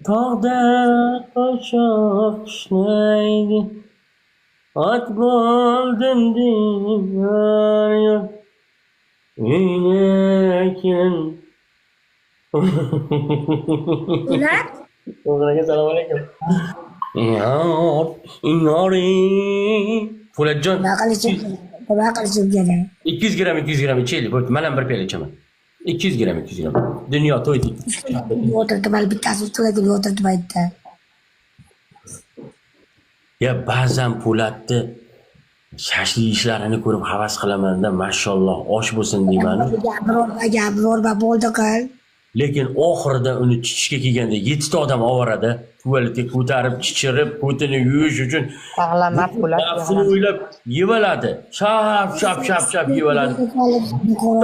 Tog'da qochoq qishnaydi, ot bo'ldim diyor yo'q. Uynakin. Po'lat? O'g'liga salom alaykum. Po'latjon. Nima qilishim kerak? 200 gram ichaylik. Bo'ldi, men ham bir piyola ichaman. 200 gram. Dunyo to'ydik. O'tirdi, bal bittasi ustiga o'tirdi paytda. Ya ba'zan Po'latni shashlik ishlarini ko'rib havas qilaman-da, mashalloh, osh bo'lsin deyman. Gapirma bo'ldi qil. Lekin oxirida uni chichishga kelganda 7 ta odam ovorada, tuvaletga ko'tarib, chichirib, ko'tini yuvish uchun Sog'lamat Po'lat. nafsini o'ylab yevaladi. Shap yevaladi.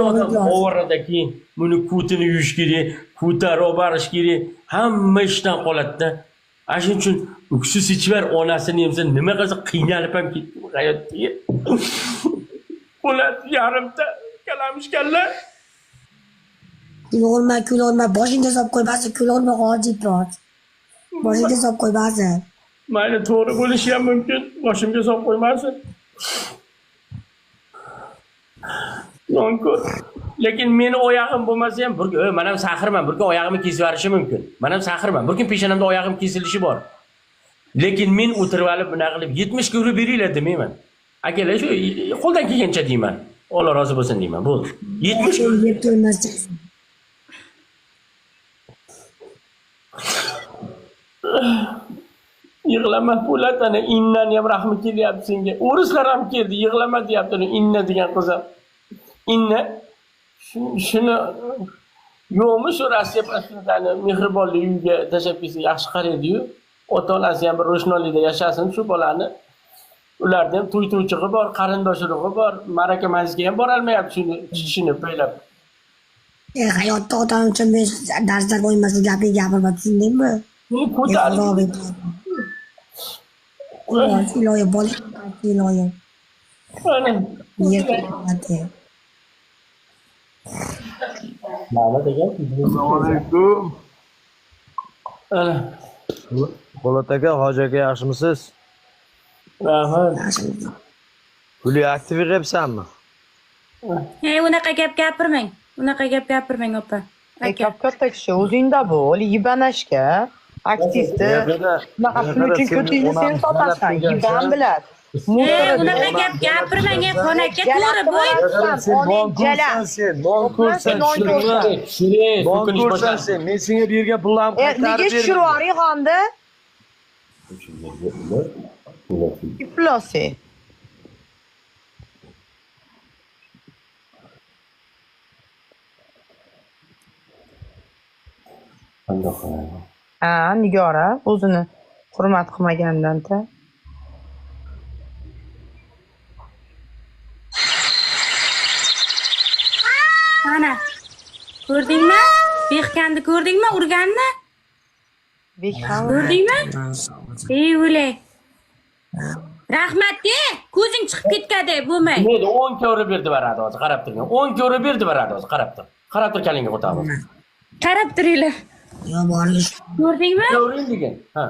Odam ovorada keyin buni ko'tini yuvish kerak, ko'tarib olib borish kerak, hamma ishdan qoladi-da. Shuning uchun uksiz ichvar onasini yemsa nima qilsa qiynalib ham ketdi hayotga. Po'lat yarimta kalamishkanlar. Kulolma, boshingga solib qo'ymasin, kulolma hojat bor. Boshingga solib qo'ymasin. Mayli, to'g'ri bo'lishi ham mumkin, boshimga solib qo'ymasin. Nonko'r. Lekin meni oyog'im bo'lmasa ham, men ham saxirman, bir kun oyog'imni kesib yuborishi mumkin. Men ham saxirman, bir kun peshonamda oyog'im kesilishi bor. Lekin men o'tirib olib buna qilib 70 kilo beringlar demayman. Akalar, shu qo'ldan kelgancha deyman. Alloh rozi bo'lsin deyman. Bo'ldi. 70 kilo yeb to'ymas. Yig'lama Po'lat, ana innan ham rahmi kelyapti senga. O'rislar ham keldi, yig'lama deyapti, inna degan qizim. Inna shuni yo'qmi shu Rossiya pasportini mehribonlik uyiga tashlab kelsa yaxshi qaraydi-yu. Ota-onasi ham bir ro'shnolikda yashasin shu bolani. Ularda ham to'y-to'ychig'i bor, qarindoshligi bor, maraka majlisga ham bora olmayapti shuni chichishini poylab. Hayotda otam uchun men darslar bo'lmasa gapni gapirma, tushundingmi? Buni ko'tarib. Iloyo bola, iloyo. Ana. Mana degan. Assalomu alaykum. Ana. Po'lat aka, Hoji aka yaxshimisiz? Rahmat. Guli aktiv yig'ibsanmi? Unaqa gap gapirmang. Unaqa gap gapirmang, opa. Aka katta kishi o'zingda bo'l, yibanashga, aktivni. Bunaqa pul uchun ko'tingni sen sotasan, yiban biladi. Unaqa gap gapirmang, xonaka to'g'ri bo'y. Sen, men senga bergan pullarni qaytarib Nega tushirib yuboring xonni? Iflosi. Nigora o'zini hurmat qilmagandan-da. Ana. Ko'rdingmi? Bekkanni ko'rdingmi? Urganni? Ko'rdingmi? O'lay. Rahmat de, ko'zing chiqib ketgadi, bo'lmay. Nega 10 ga urib berdi baradi hozir, qarab turing. 10 ga urib berdi baradi hozir, qarab tur. Qarab tur kalingga o'tamiz. Qarab turinglar. Yo borish. Ko'rdingmi? Uring degan. Ha.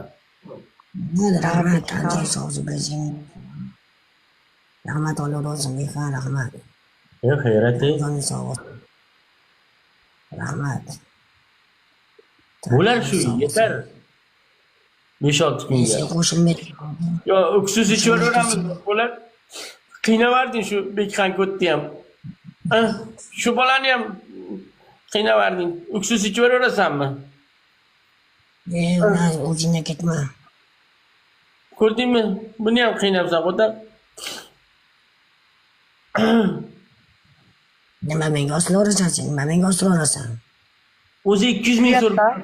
Rahmat, qancha so'zi bilsang. Rahmat Alloh rozim, rahmat. Xayrati. Rahmat. Bular shu yetar. 5-6 kunga. Qo'shilmaydi. Yo, uksiz ichaveramiz. Bular qiynavarding shu Bekxan ko'tdi ham. Shu bolani ham qiynavarding. Uksiz ichaversanmi? O'zingga ketma. Ko'rdingmi? Buni ham qiynabsan, qo'tab. Nima menga osilverasan sen? Nima menga osilverasan? O'zi 200 ming so'rab.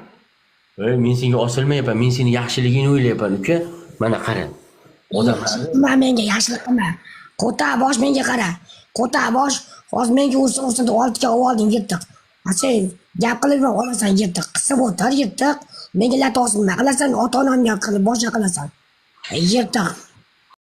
Men senga osilmayapman, men seni yaxshiligingni o'ylayapman, uka. Mana qara. Odamlar. Nima menga yaxshilik qilma. Qo'ta bosh menga qara. Qo'ta bosh hozir menga ursin 6 ga olding yetdik. Sen gap qilib olasan yetdik. Qisib o'tir yetdik. Menga lat osilma qilasan, ota-onamga qilib boshqa qilasan. Yetdik.